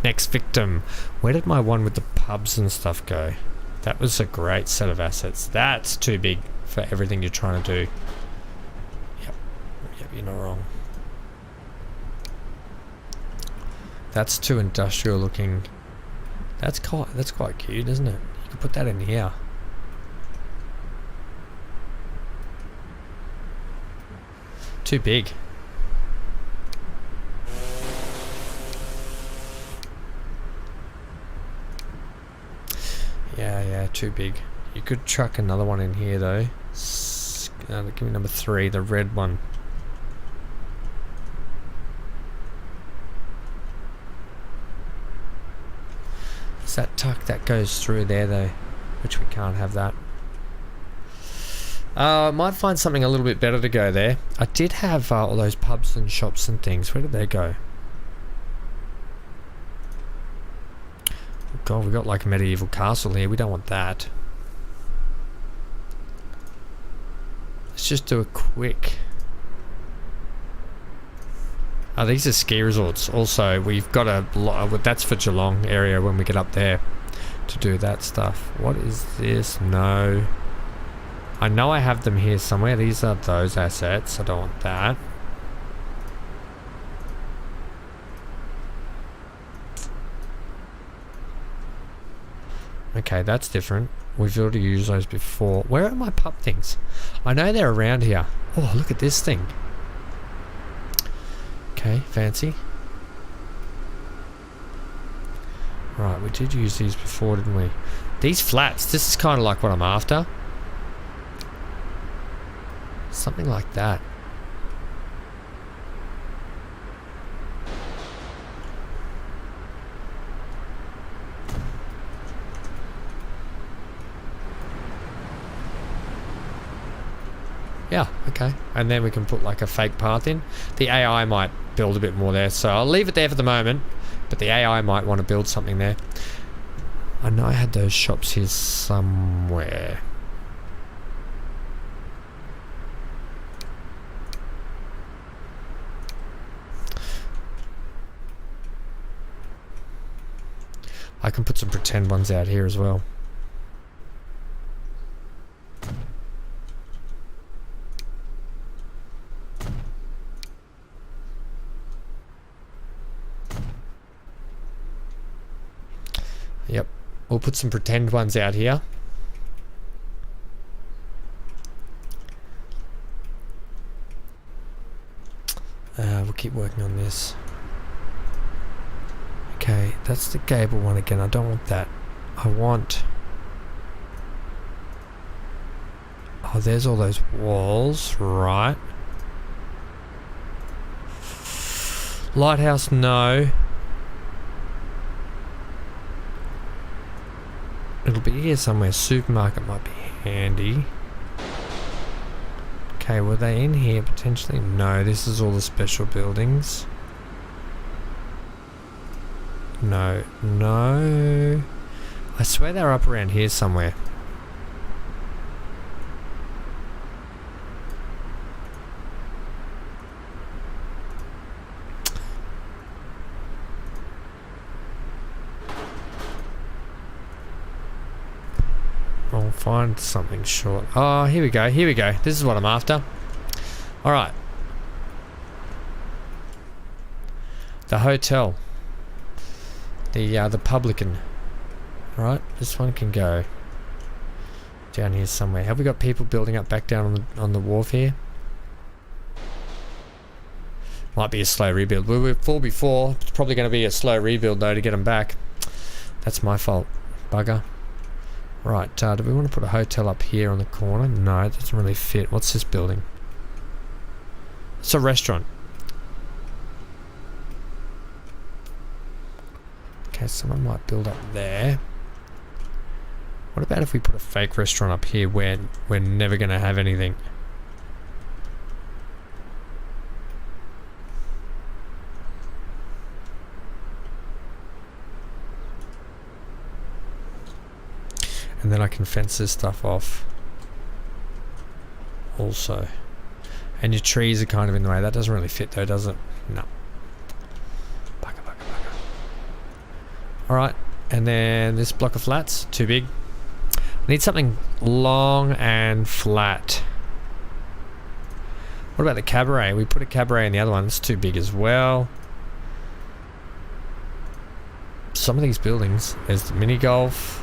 Speaker 1: Next victim. Where did my one with the pubs and stuff go? That was a great set of assets. That's too big for everything you're trying to do. Yep, you're not wrong. That's too industrial looking. That's quite cute, isn't it? You could put that in here. Too big. Yeah, too big. You could chuck another one in here though. Give me number 3, the red one. Is that tuck that goes through there though? Which we can't have that. I might find something a little bit better to go there. I did have all those pubs and shops and things. Where did they go? Oh God, we got like a medieval castle here. We don't want that. Let's just do a quick. Oh, these are ski resorts. Also, we've got a lot. That's for Geelong area when we get up there to do that stuff. What is this? No. I know I have them here somewhere. These are those assets. I don't want that. Okay, that's different. We've already used those before. Where are my pup things? I know they're around here. Oh, look at this thing. Okay, fancy. Right, we did use these before, didn't we? These flats, this is kind of like what I'm after. Something like that. Yeah, okay. And then we can put like a fake path in. The AI might build a bit more there, so I'll leave it there for the moment. But the AI might want to build something there. I know I had those shops here somewhere. I can put some pretend ones out here as well. Yep, we'll put some pretend ones out here. We'll keep working on this. Okay, that's the gable one again. I don't want that. I want... Oh, there's all those walls, right. Lighthouse, no. It'll be here somewhere. Supermarket might be handy. Okay, were they in here potentially? No, this is all the special buildings. No, no. I swear they're up around here somewhere. I'll find something short. Oh, here we go. Here we go. This is what I'm after. All right. The hotel. The publican. All right. This one can go down here somewhere. Have we got people building up back down on the wharf here? Might be a slow rebuild. We were full before. It's probably going to be a slow rebuild though to get them back. That's my fault. Bugger. Right, do we want to put a hotel up here on the corner? No, it doesn't really fit. What's this building? It's a restaurant. Okay, someone might build up there. What about if we put a fake restaurant up here where we're never going to have anything? And then I can fence this stuff off also. And your trees are kind of in the way. That doesn't really fit though, does it? No. Bugger, bugger, bugger. Alright, and then this block of flats, too big. I need something long and flat. What about the cabaret? We put a cabaret in the other one. It's too big as well. Some of these buildings, there's the mini golf.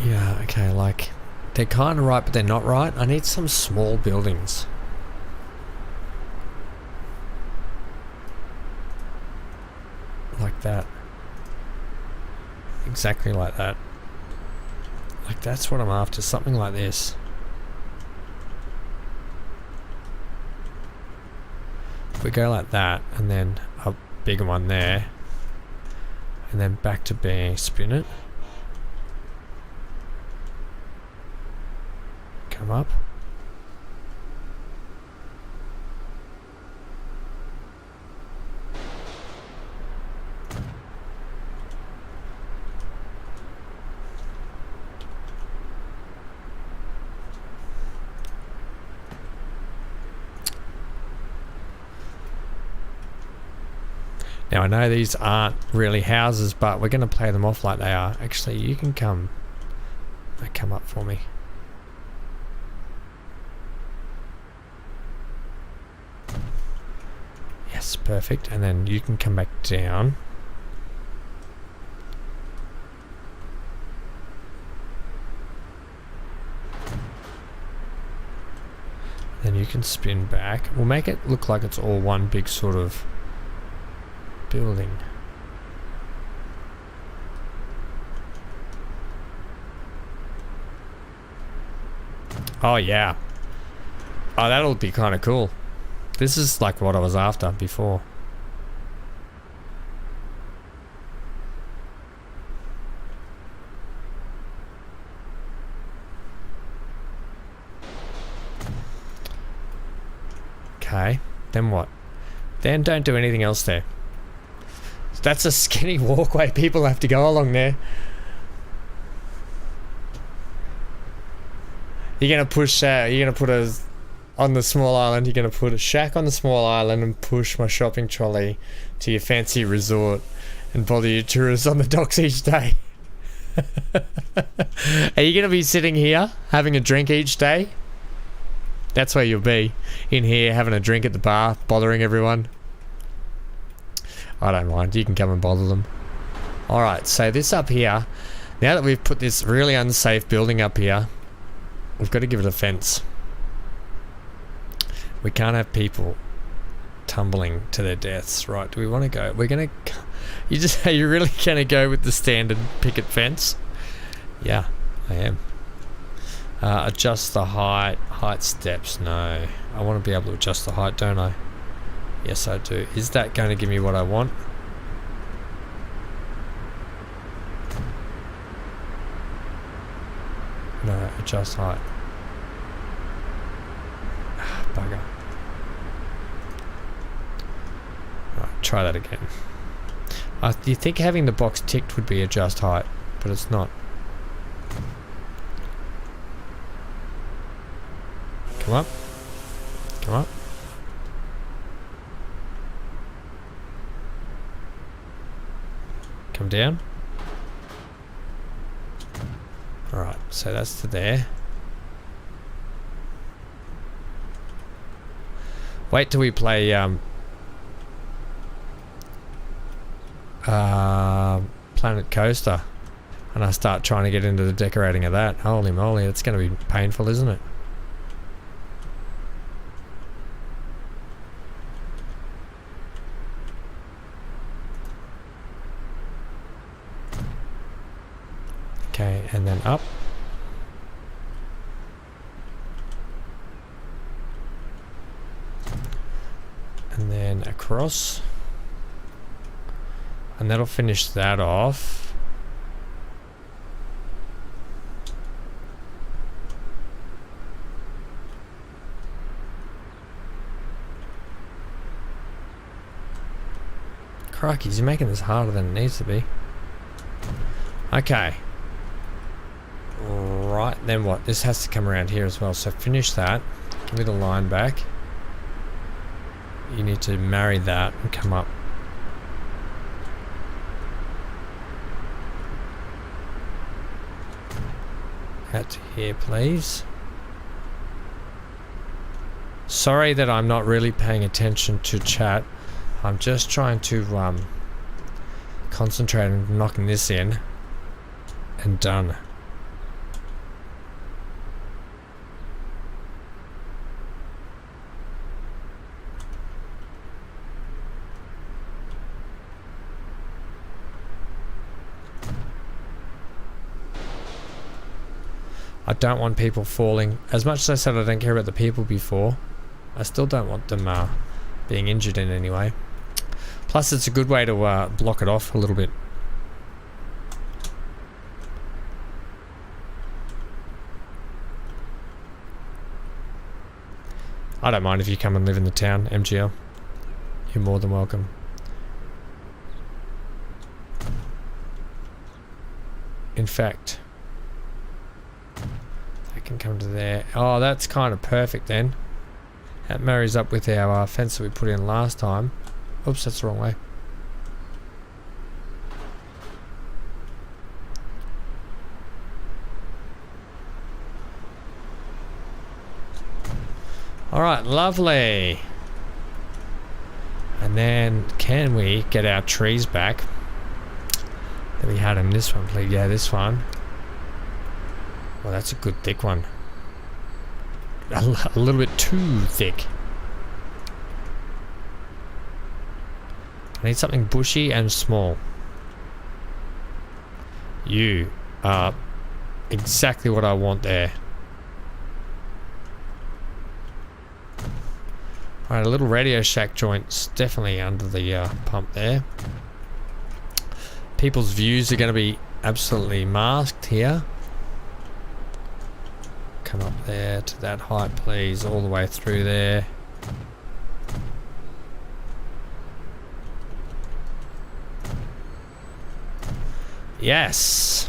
Speaker 1: Yeah, okay, like, they're kind of right, but they're not right. I need some small buildings. Like that. Exactly like that. Like, that's what I'm after, something like this. If we go like that, and then a bigger one there, and then back to being spin it. Come up. Now I know these aren't really houses, but we're going to play them off like they are. Actually, you can come up for me. Yes, perfect. And then you can come back down. can spin back. We'll make it look like it's all one big sort of building. Oh yeah. Oh, that'll be kind of cool. This is like what I was after before. Okay, then what? Then don't do anything else there. That's a skinny walkway people have to go along there. You're gonna push you're gonna put on the small island, you're gonna put a shack on the small island and push my shopping trolley to your fancy resort and bother your tourists on the docks each day. Are you gonna be sitting here having a drink each day? That's where you'll be, in here having a drink at the bar, bothering everyone. I don't mind, you can come and bother them. Alright, so this up here, now that we've put this really unsafe building up here, we've got to give it a fence. We can't have people tumbling to their deaths. Right, do we want to go? We're going to... You're really going to go with the standard picket fence? Yeah, I am. Adjust the height. Height steps, no. I want to be able to adjust the height, don't I? Yes, I do. Is that going to give me what I want? No, adjust height. Ah, bugger. Right, try that again. You think having the box ticked would be adjust height, but it's not. Come up. Come up. Come down. Alright, so that's to there. Wait till we play Planet Coaster and I start trying to get into the decorating of that. Holy moly, it's going to be painful, isn't it? Okay, and then up. And then across. And that'll finish that off. Crikey, you're making this harder than it needs to be. Okay. Right, then what? This has to come around here as well. So finish that. Give me the line back. You need to marry that and come up. Out to here, please. Sorry that I'm not really paying attention to chat. I'm just trying to concentrate on knocking this in and done. I don't want people falling. As much as I said I don't care about the people before, I still don't want them being injured in any way. Plus it's a good way to block it off a little bit. I don't mind if you come and live in the town, MGL. You're more than welcome. In fact, I can come to there. Oh, that's kind of perfect then. That marries up with our fence that we put in last time. Oops, that's the wrong way. Alright, lovely. And then, can we get our trees back that we had in this one, please? Yeah, this one. Well, that's a good thick one. a little bit too thick. I need something bushy and small. You are exactly what I want there. Alright, a little Radio Shack joint's definitely under the pump there. People's views are going to be absolutely masked here. Come up there to that height, please, all the way through there. Yes!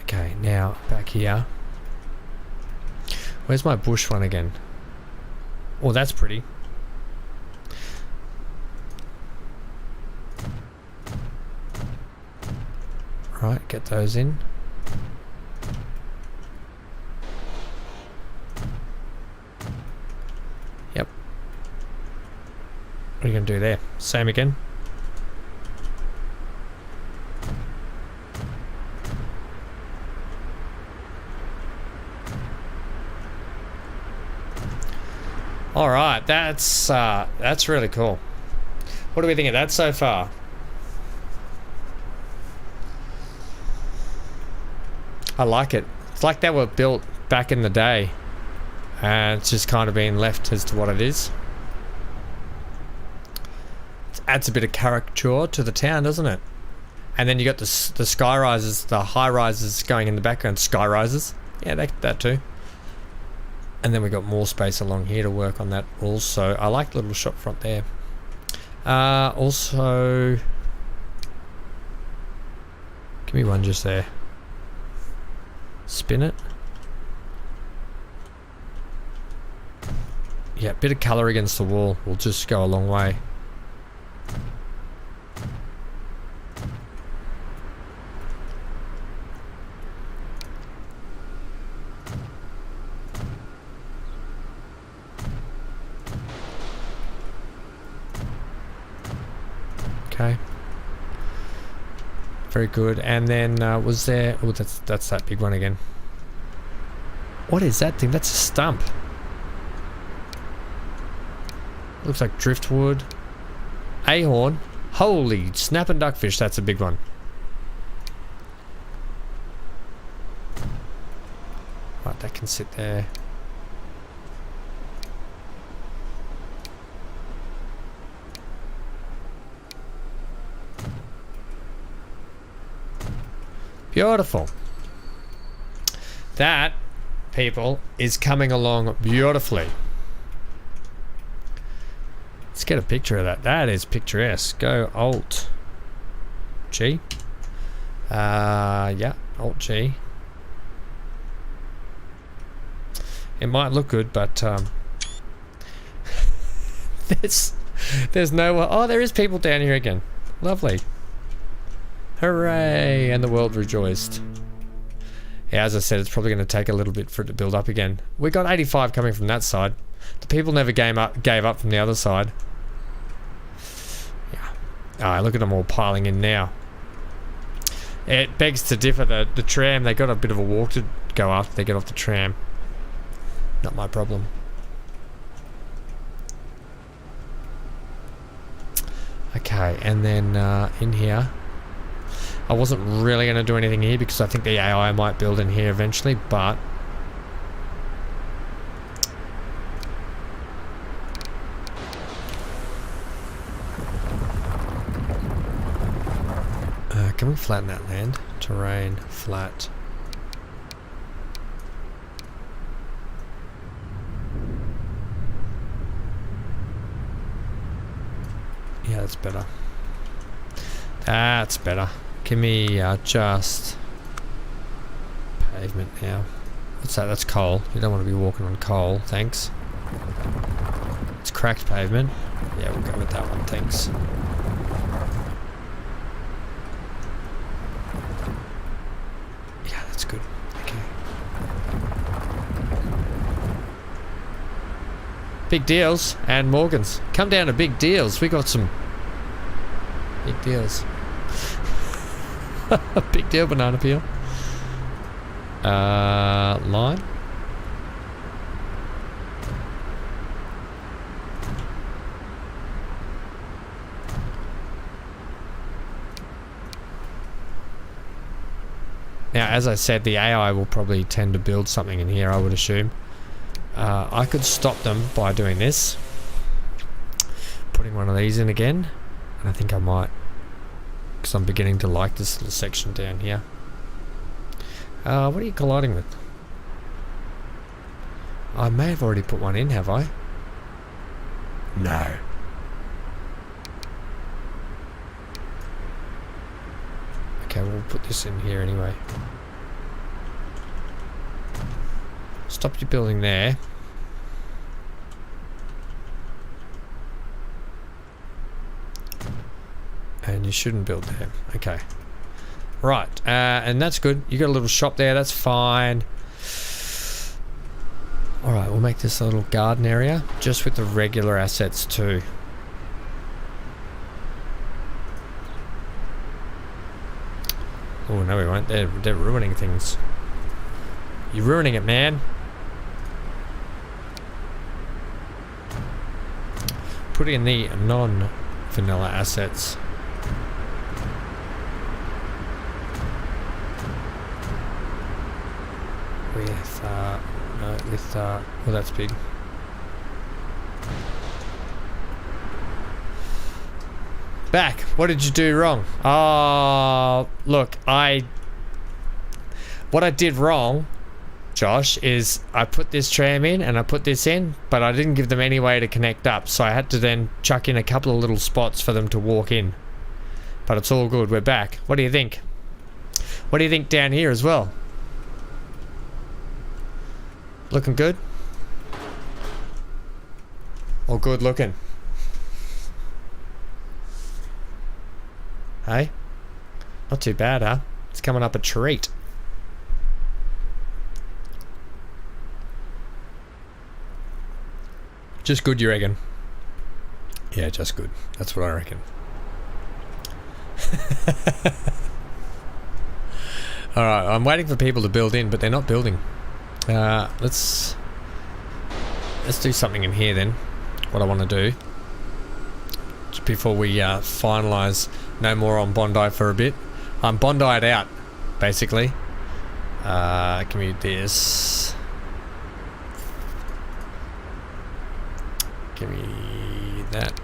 Speaker 1: Okay, now back here. Where's my bush one again? Oh, that's pretty. Right, get those in. Yep. What are you going to do there? Same again? All right, that's really cool. What do we think of that so far? I like it. It's like they were built back in the day, and it's just kind of been left as to what it is. It adds a bit of caricature to the town, doesn't it? And then you got the sky rises, the high rises going in the background. Sky rises, yeah, that too. And then we got more space along here to work on that also. I like the little shop front there. Also, give me one just there. Spin it. Yeah, a bit of colour against the wall will just go a long way. Okay. Very good. And then was there... Oh, that's that big one again. What is that thing? That's a stump. Looks like driftwood. Ahorn. Holy snapping duckfish. That's a big one. Right, that can sit there. Beautiful. That, people, is coming along beautifully. Let's get a picture of that. That is picturesque. Go Alt G. Yeah, Alt G. It might look good, but there's no... Oh, there is people down here again. Lovely. Hooray! And the world rejoiced. Yeah, as I said, it's probably going to take a little bit for it to build up again. We got 85 coming from that side. The people never gave up from the other side. Yeah. Alright, look at them all piling in now. It begs to differ. The tram, they got a bit of a walk to go after they get off the tram. Not my problem. Okay, and then in here... I wasn't really going to do anything here because I think the AI might build in here eventually, but... can we flatten that land? Terrain, flat. Yeah, that's better. That's better. Give me just pavement now. What's that? That's coal. You don't want to be walking on coal, thanks. It's cracked pavement. Yeah, we'll go with that one, thanks. Yeah, that's good. Okay. Big deals and Morgan's. Come down to big deals. We got some big deals. Big deal, banana peel. Lime. Now, as I said, the AI will probably tend to build something in here, I would assume. I could stop them by doing this. Putting one of these in again. And I think I might, because I'm beginning to like this little section down here. What are you colliding with? I may have already put one in, have I? No. Okay, we'll put this in here anyway. Stop your building there. And you shouldn't build there. Okay. Right, and that's good. You got a little shop there, that's fine. Alright, we'll make this a little garden area, just with the regular assets too. Oh, no we won't. They're ruining things. You're ruining it, man. Put in the non-vanilla assets. Well, that's big. Back. What did you do wrong? Oh, look, what I did wrong, Josh, is I put this tram in and I put this in, but I didn't give them any way to connect up, so I had to then chuck in a couple of little spots for them to walk in. But it's all good. We're back. What do you think? What do you think down here as well? Looking good? Or good looking? Hey? Not too bad, huh? It's coming up a treat. Just good, you reckon? Yeah, just good. That's what I reckon. Alright, I'm waiting for people to build in, but they're not building. Let's do something in here then. What I want to do, just before we finalise no more on Bondi for a bit. I'm Bondi'd out, basically. Give me this. Give me that.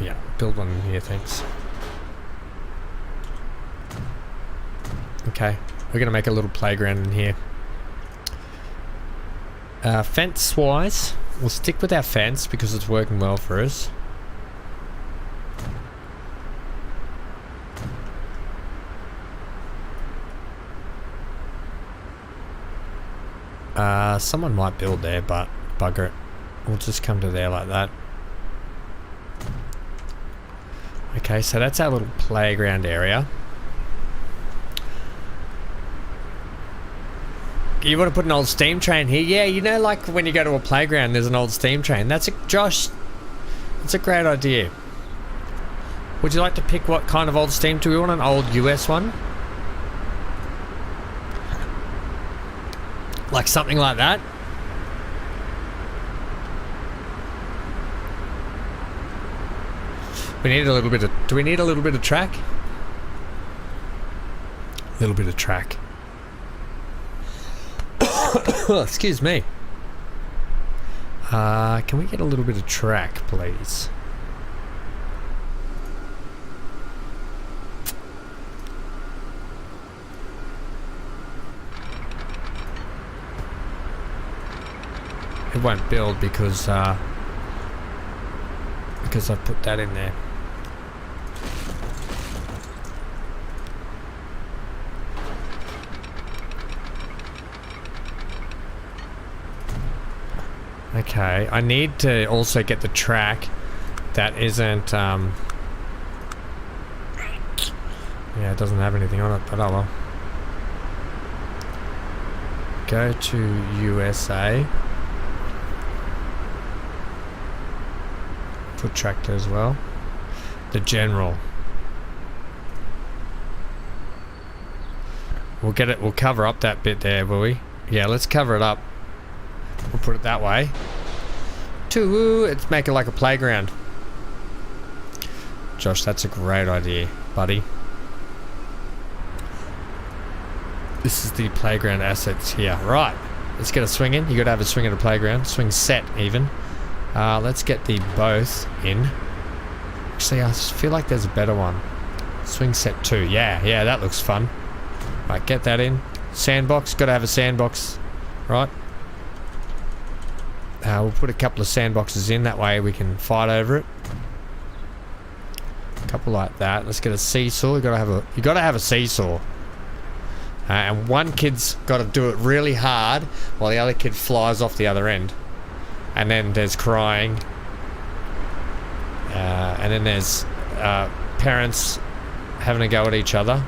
Speaker 1: Yeah, build one in here, thanks. Okay, we're gonna make a little playground in here. Fence wise, we'll stick with our fence because it's working well for us. Someone might build there, but bugger it. We'll just come to there like that. Okay, so that's our little playground area. You want to put an old steam train here? Yeah, you know, like when you go to a playground, there's an old steam train. Josh, that's a great idea. Would you like to pick what kind of old steam? Do we want an old US one? Like something like that? We need a little bit of... Do we need a little bit of track? A little bit of track. Excuse me. Can we get a little bit of track, please? It won't build because I put that in there. Okay, I need to also get the track that isn't, yeah, it doesn't have anything on it, but oh well. Go to USA. Put tractor as well. The general. We'll get it, we'll cover up that bit there, will we? Yeah, let's cover it up. We'll put it that way. Let's make it like a playground. Josh, that's a great idea, buddy. This is the playground assets here. Right, let's get a swing in. You got to have a swing at a playground. Swing set even. Let's get the both in. Actually, I feel like there's a better one. Swing set 2. Yeah, that looks fun. Right, get that in. Sandbox, got to have a sandbox. Right. We'll put a couple of sandboxes in. That way we can fight over it. A couple like that. Let's get a seesaw. You got to have a seesaw. And one kid's got to do it really hard while the other kid flies off the other end. And then there's crying. And then there's parents having a go at each other.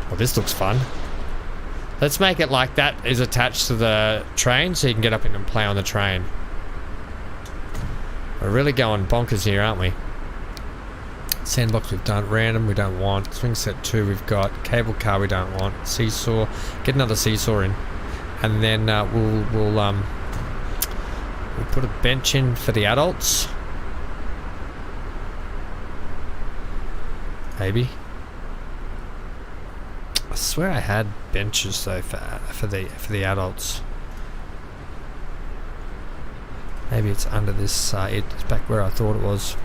Speaker 1: Well, this looks fun. Let's make it like that is attached to the train so you can get up in and play on the train. We're really going bonkers here, aren't we? Sandbox we've done. Random we don't want. Swing set 2 we've got. Cable car we don't want. Seesaw. Get another seesaw in. And then we'll put a bench in for the adults. Maybe. I swear I had benches though for the adults. Maybe it's under this. It's back where I thought it was.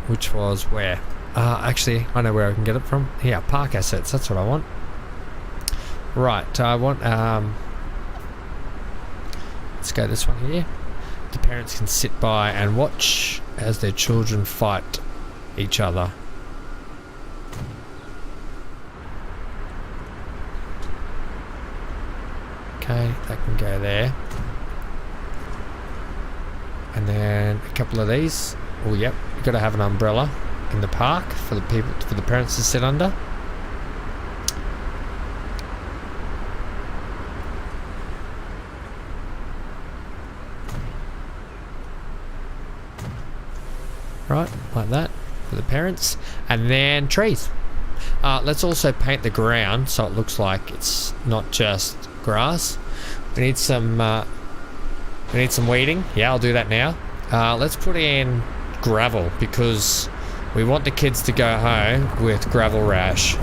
Speaker 1: Which was where? Actually, I know where I can get it from. Here, park assets. That's what I want. Right. I want. Let's go this one here. The parents can sit by and watch as their children fight each other. Okay, that can go there. And then a couple of these. Oh, yep. You've got to have an umbrella in the park for the parents to sit under. Right, like that for the parents. And then trees. Let's also paint the ground so it looks like it's not just grass. We need some weeding. Yeah, I'll do that now. Let's put in gravel because we want the kids to go home with gravel rash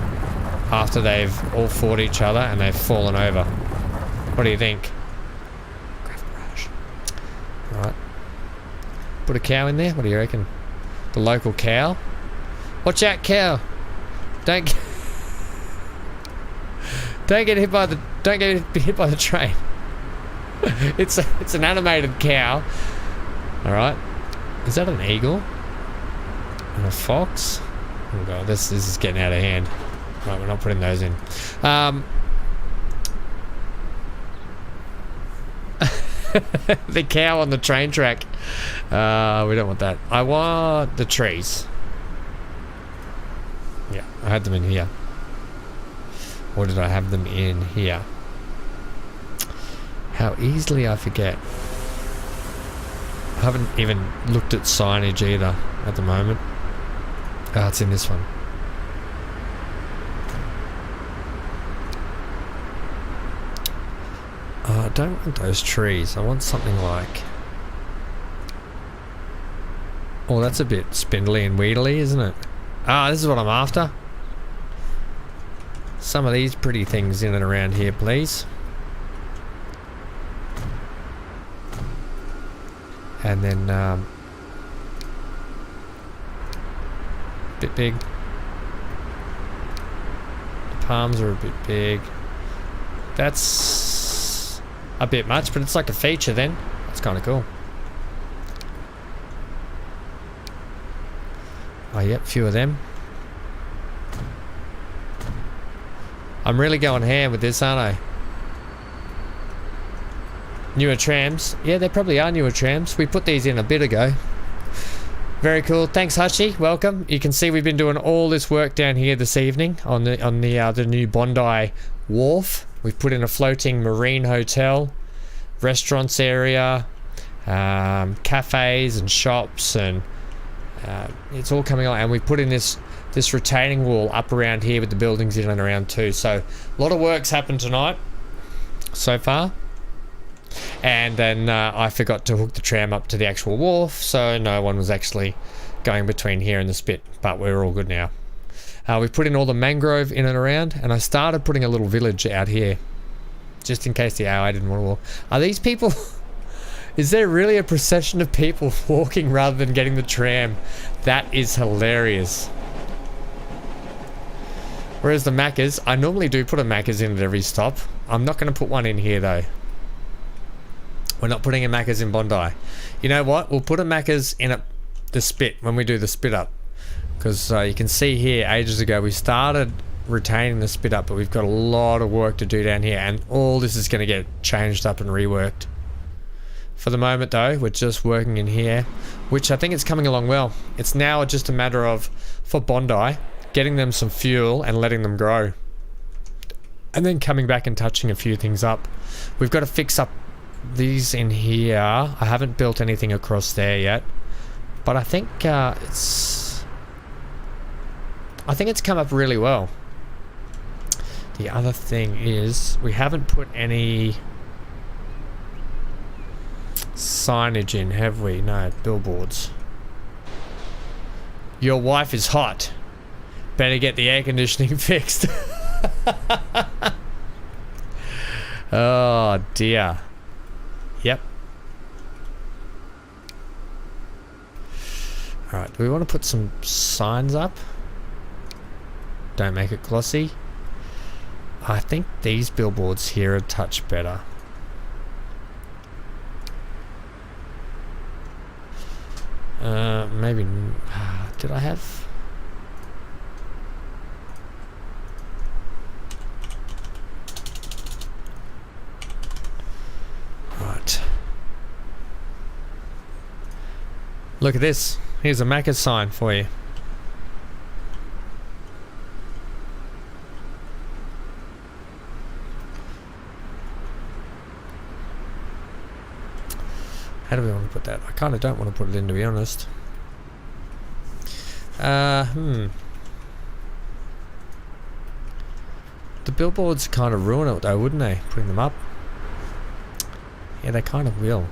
Speaker 1: after they've all fought each other and they've fallen over. What do you think? Gravel rash. Alright. Put a cow in there? What do you reckon? The local cow? Watch out, cow! Don't get hit by the train. It's an animated cow. All right. Is that an eagle? And a fox? Oh god, this is getting out of hand. Right, we're not putting those in. The cow on the train track. We don't want that. I want the trees. Yeah, I had them in here. Or did I have them in here? How easily I forget. I haven't even looked at signage either at the moment. Oh, it's in this one. I don't want those trees. I want something like... Oh, that's a bit spindly and wheedly, isn't it? Ah, this is what I'm after. Some of these pretty things in and around here, please. And then, bit big. The palms are a bit big. That's a bit much, but it's like a feature then. That's kind of cool. Oh, yep, few of them. I'm really going ham with this, aren't I? Newer trams. Yeah, they probably are newer trams. We put these in a bit ago. Very cool. Thanks, Hutchie. Welcome. You can see we've been doing all this work down here this evening on the new Bondi wharf. We've put in a floating marine hotel, restaurants area, cafes and shops, and it's all coming on. And we put in this retaining wall up around here with the buildings in and around too. So a lot of work's happened tonight so far. And then I forgot to hook the tram up to the actual wharf, so no one was actually going between here and the spit, but we're all good now. We've put in all the mangrove in and around, and I started putting a little village out here, just in case the AI didn't want to walk. Are these people... Is there really a procession of people walking rather than getting the tram? That is hilarious. Whereas the Maccas, I normally do put a Maccas in at every stop. I'm not going to put one in here though. We're not putting a Maccas in Bondi. You know what? We'll put a Maccas in at the spit when we do the spit up. Because you can see here, ages ago, we started retaining the spit up, but we've got a lot of work to do down here, and all this is going to get changed up and reworked. For the moment though, we're just working in here, which I think is coming along well. It's now just a matter of, for Bondi, getting them some fuel and letting them grow. And then coming back and touching a few things up. We've got to fix up these in here. I haven't built anything across there yet, but I think it's come up really well. The other thing is we haven't put any signage in, have we? No, billboards. Your wife is hot. Better get the air conditioning fixed. Oh dear. Yep. Alright, do we want to put some signs up? Don't make it glossy. I think these billboards here are a touch better. Maybe... did I have... Right. Look at this. Here's a Macca's sign for you. How do we want to put that? I kind of don't want to put it in, to be honest. The billboards kind of ruin it though, wouldn't they? Putting them up. Yeah, they kind of will.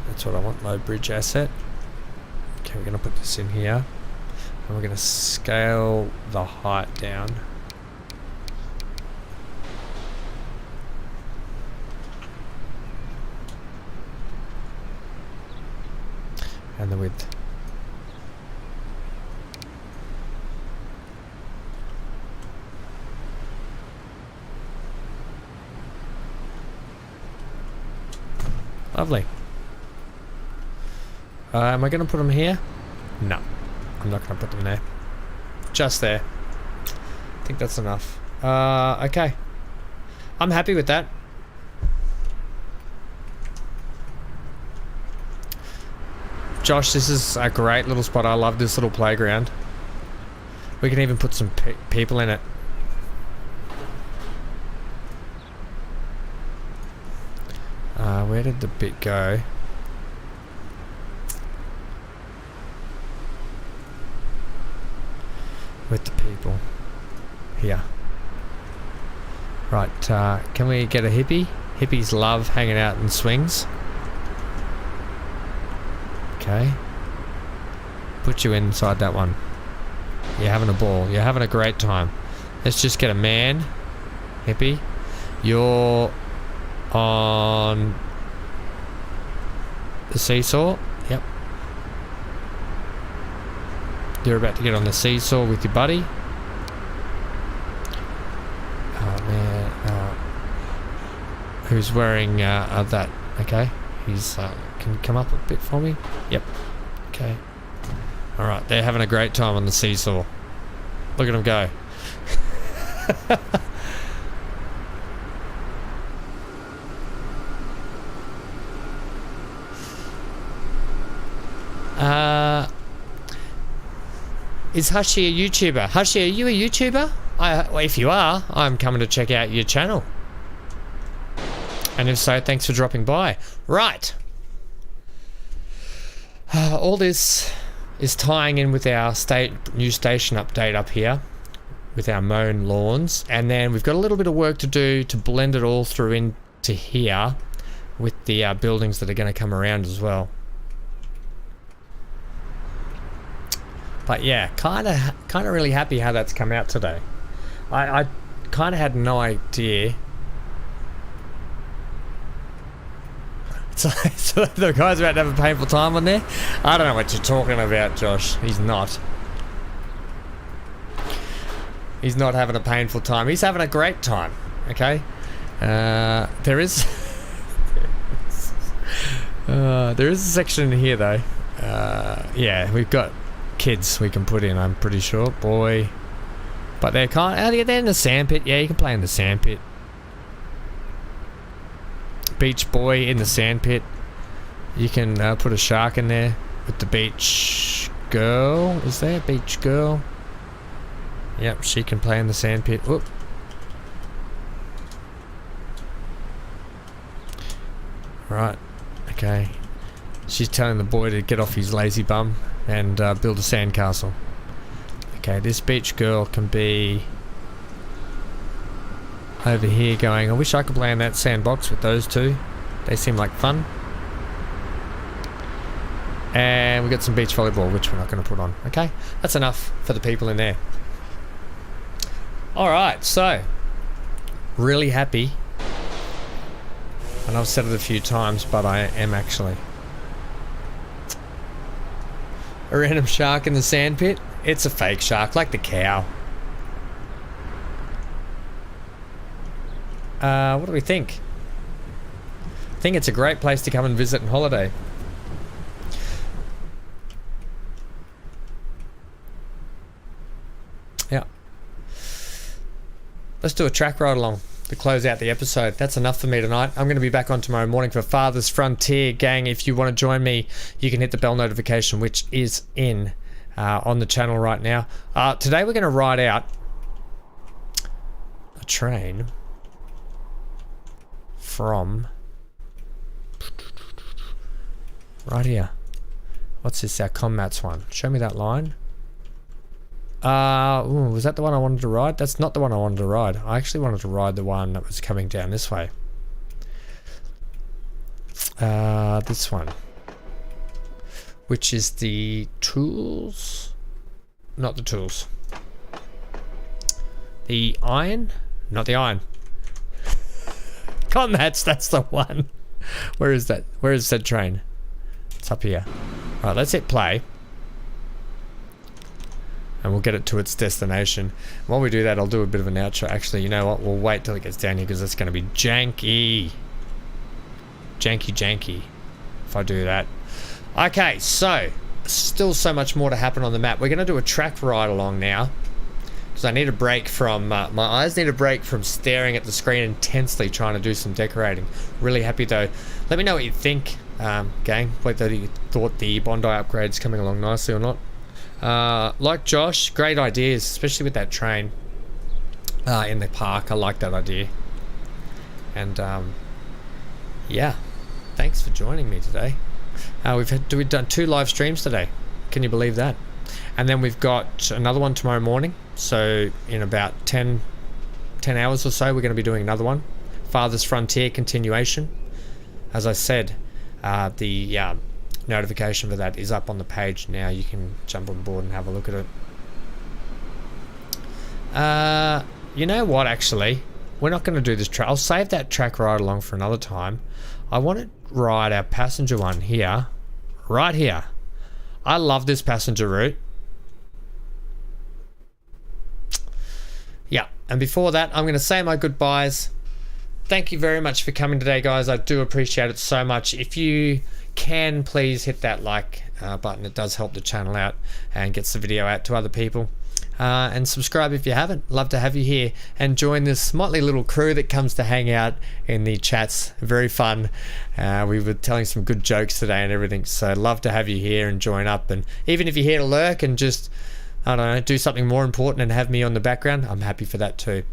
Speaker 1: That's what I want, low bridge asset. Okay, we're going to put this in here. And we're going to scale the height down. And the width. Lovely. Am I going to put them here? No. I'm not going to put them there. Just there. I think that's enough. Okay. I'm happy with that. Josh, this is a great little spot. I love this little playground. We can even put some people in it. Where did the bit go? With the people. Here. Right, can we get a hippie? Hippies love hanging out in swings. Okay. Put you inside that one. You're having a ball. You're having a great time. Let's just get a man. Hippie. You're on the seesaw. Yep. You're about to get on the seesaw with your buddy. Oh man. Who's wearing that? Okay. He's can you come up a bit for me? Yep. Okay. Alright, they're having a great time on the seesaw. Look at them go. Is Hushy a YouTuber? Hushy, are you a YouTuber? Well, if you are, I'm coming to check out your channel. And if so, thanks for dropping by. Right. All this is tying in with our new station update up here with our mown lawns, and then we've got a little bit of work to do to blend it all through into here with the buildings that are going to come around as well. But yeah, kind of really happy how that's come out today. I kind of had no idea. So the guy's about to have a painful time on there. I don't know what you're talking about, Josh. He's not. He's not having a painful time. He's having a great time. Okay. There is a section in here though. Yeah, we've got kids we can put in. I'm pretty sure, boy. But they're in the sandpit. Yeah, you can play in the sandpit. Beach boy in the sandpit. You can put a shark in there with the beach girl. Is there a beach girl? Yep, she can play in the sandpit. Whoop. Right. Okay. She's telling the boy to get off his lazy bum and build a sandcastle. Okay, this beach girl can be over here going, I wish I could play in that sandbox with those two. They seem like fun. And we've got some beach volleyball, which we're not going to put on. Okay, that's enough for the people in there. Alright, so really happy. And I've said it a few times, but I am actually. A random shark in the sandpit? It's a fake shark, like the cow. What do we think? I think it's a great place to come and visit and holiday. Yeah. Let's do a track ride along to close out the episode. That's enough for me tonight. I'm going to be back on tomorrow morning for Father's Frontier. Gang, if you want to join me, you can hit the bell notification, which is in on the channel right now. Today we're going to ride out a train from right here. What's this? Our Commats one. Show me that line. Was that the one I wanted to ride? That's not the one I wanted to ride. I actually wanted to ride the one that was coming down this way. This one. Which is the tools? Not the tools. The iron? Not the iron. Commats, that's the one. Where is that? Where is said train? It's up here. Alright, let's hit play. And we'll get it to its destination. While we do that, I'll do a bit of an outro. Actually, you know what? We'll wait till it gets down here because it's going to be janky. Janky. If I do that. Okay, so still so much more to happen on the map. We're going to do a track ride along now. Because I need a break from, my eyes need a break from staring at the screen intensely trying to do some decorating. Really happy though. Let me know what you think, gang. Whether you thought the Bondi upgrade's coming along nicely or not. Like Josh, great ideas, especially with that train in the park. I like that idea. And yeah, thanks for joining me today. We've done 2 live streams today. Can you believe that? And then we've got another one tomorrow morning. So in about 10 hours or so, we're going to be doing another one. Father's Frontier continuation. As I said, the notification for that is up on the page now. You can jump on board and have a look at it. You know what, actually? We're not going to do this track. I'll save that track ride along for another time. I want to ride our passenger one here. Right here. I love this passenger route. Yeah, and before that, I'm going to say my goodbyes. Thank you very much for coming today, guys. I do appreciate it so much. If you can, please hit that like button. It does help the channel out and gets the video out to other people. And subscribe if you haven't. Love to have you here and join this motley little crew that comes to hang out in the chats. Very fun. We were telling some good jokes today and everything, so love to have you here and join up. And even if you're here to lurk and just, I don't know, do something more important and have me on the background, I'm happy for that too.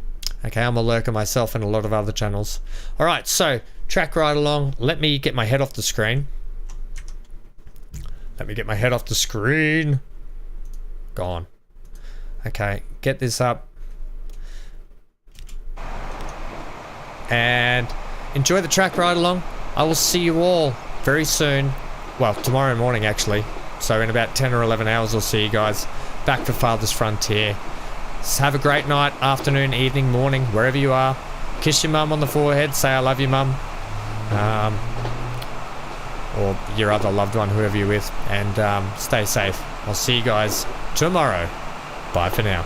Speaker 1: Okay, I'm a lurker myself and a lot of other channels. Alright, so track ride along. Let me get my head off the screen. Let me get my head off the screen. Gone. Okay, get this up. And enjoy the track ride along. I will see you all very soon. Well, tomorrow morning actually. So So in about 10 or 11 hours, I'll see you guys back for Farthest Frontier. So have a great night, afternoon, evening, morning, wherever you are. Kiss your mum on the forehead, say I love you, mum. Or your other loved one, whoever you're with. And stay safe. I'll see you guys tomorrow. Bye for now.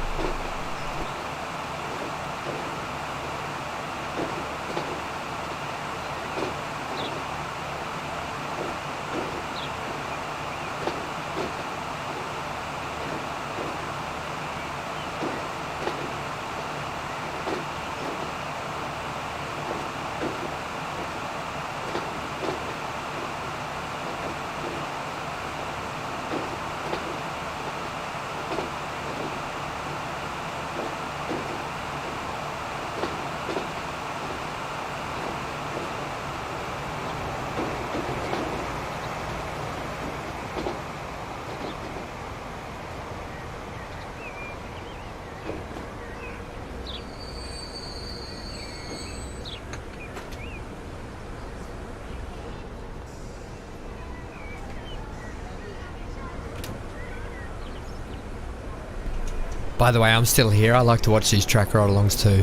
Speaker 1: By the way, I'm still here. I like to watch these track ride-alongs too.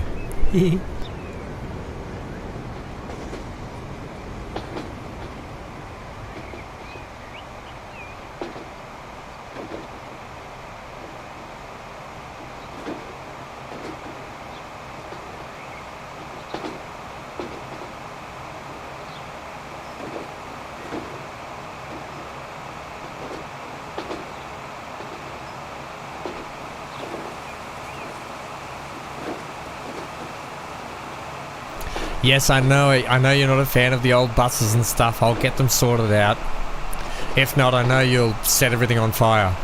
Speaker 1: Yes, I know you're not a fan of the old buses and stuff. I'll get them sorted out. If not, I know you'll set everything on fire.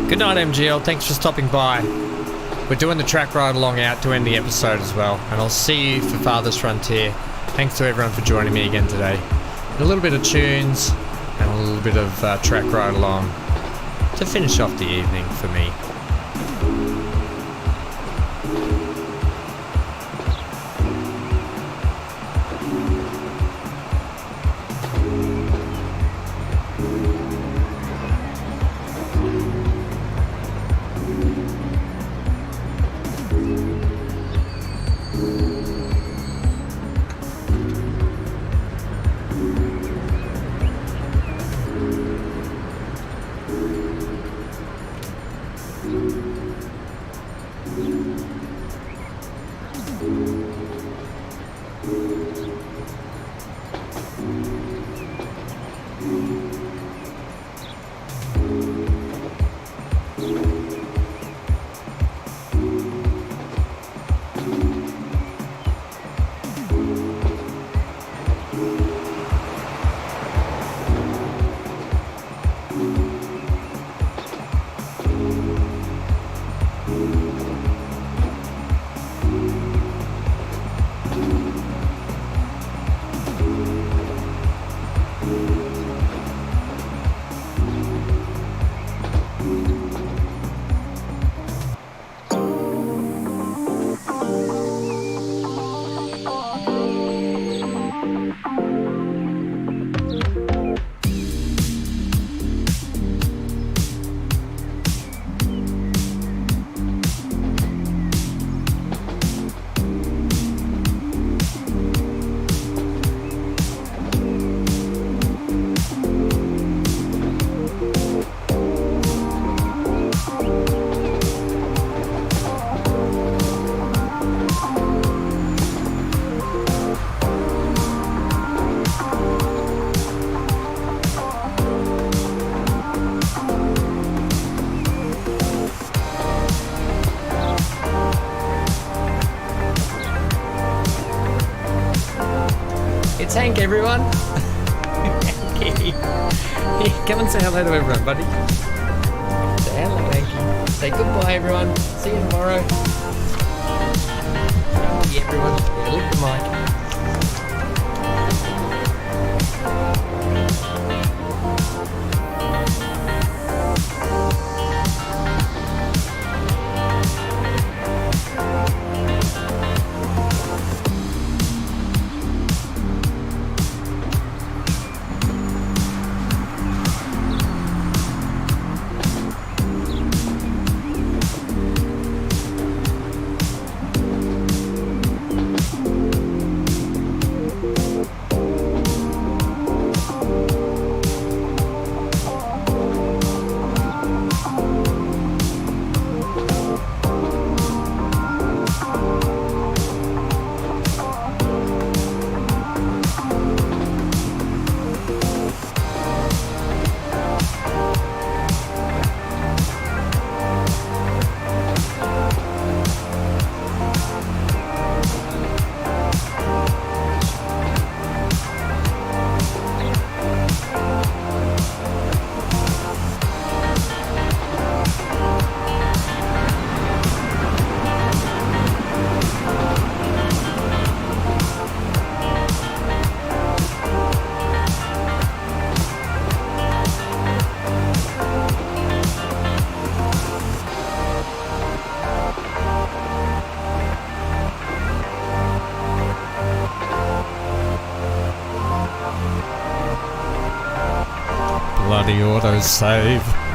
Speaker 1: Good night, MGL. Thanks for stopping by. We're doing the track ride along out to end the episode as well, and I'll see you for Farthest Frontier. Thanks to everyone for joining me again today. A little bit of tunes and a little bit of track ride along to finish off the evening for me. It's Hank, everyone. Hanky. Come and say hello to everyone, buddy. Say hello, Hanky. Say goodbye, everyone. See you tomorrow. Hanky, everyone. Yeah, lick the mic.
Speaker 2: Bloody autosave.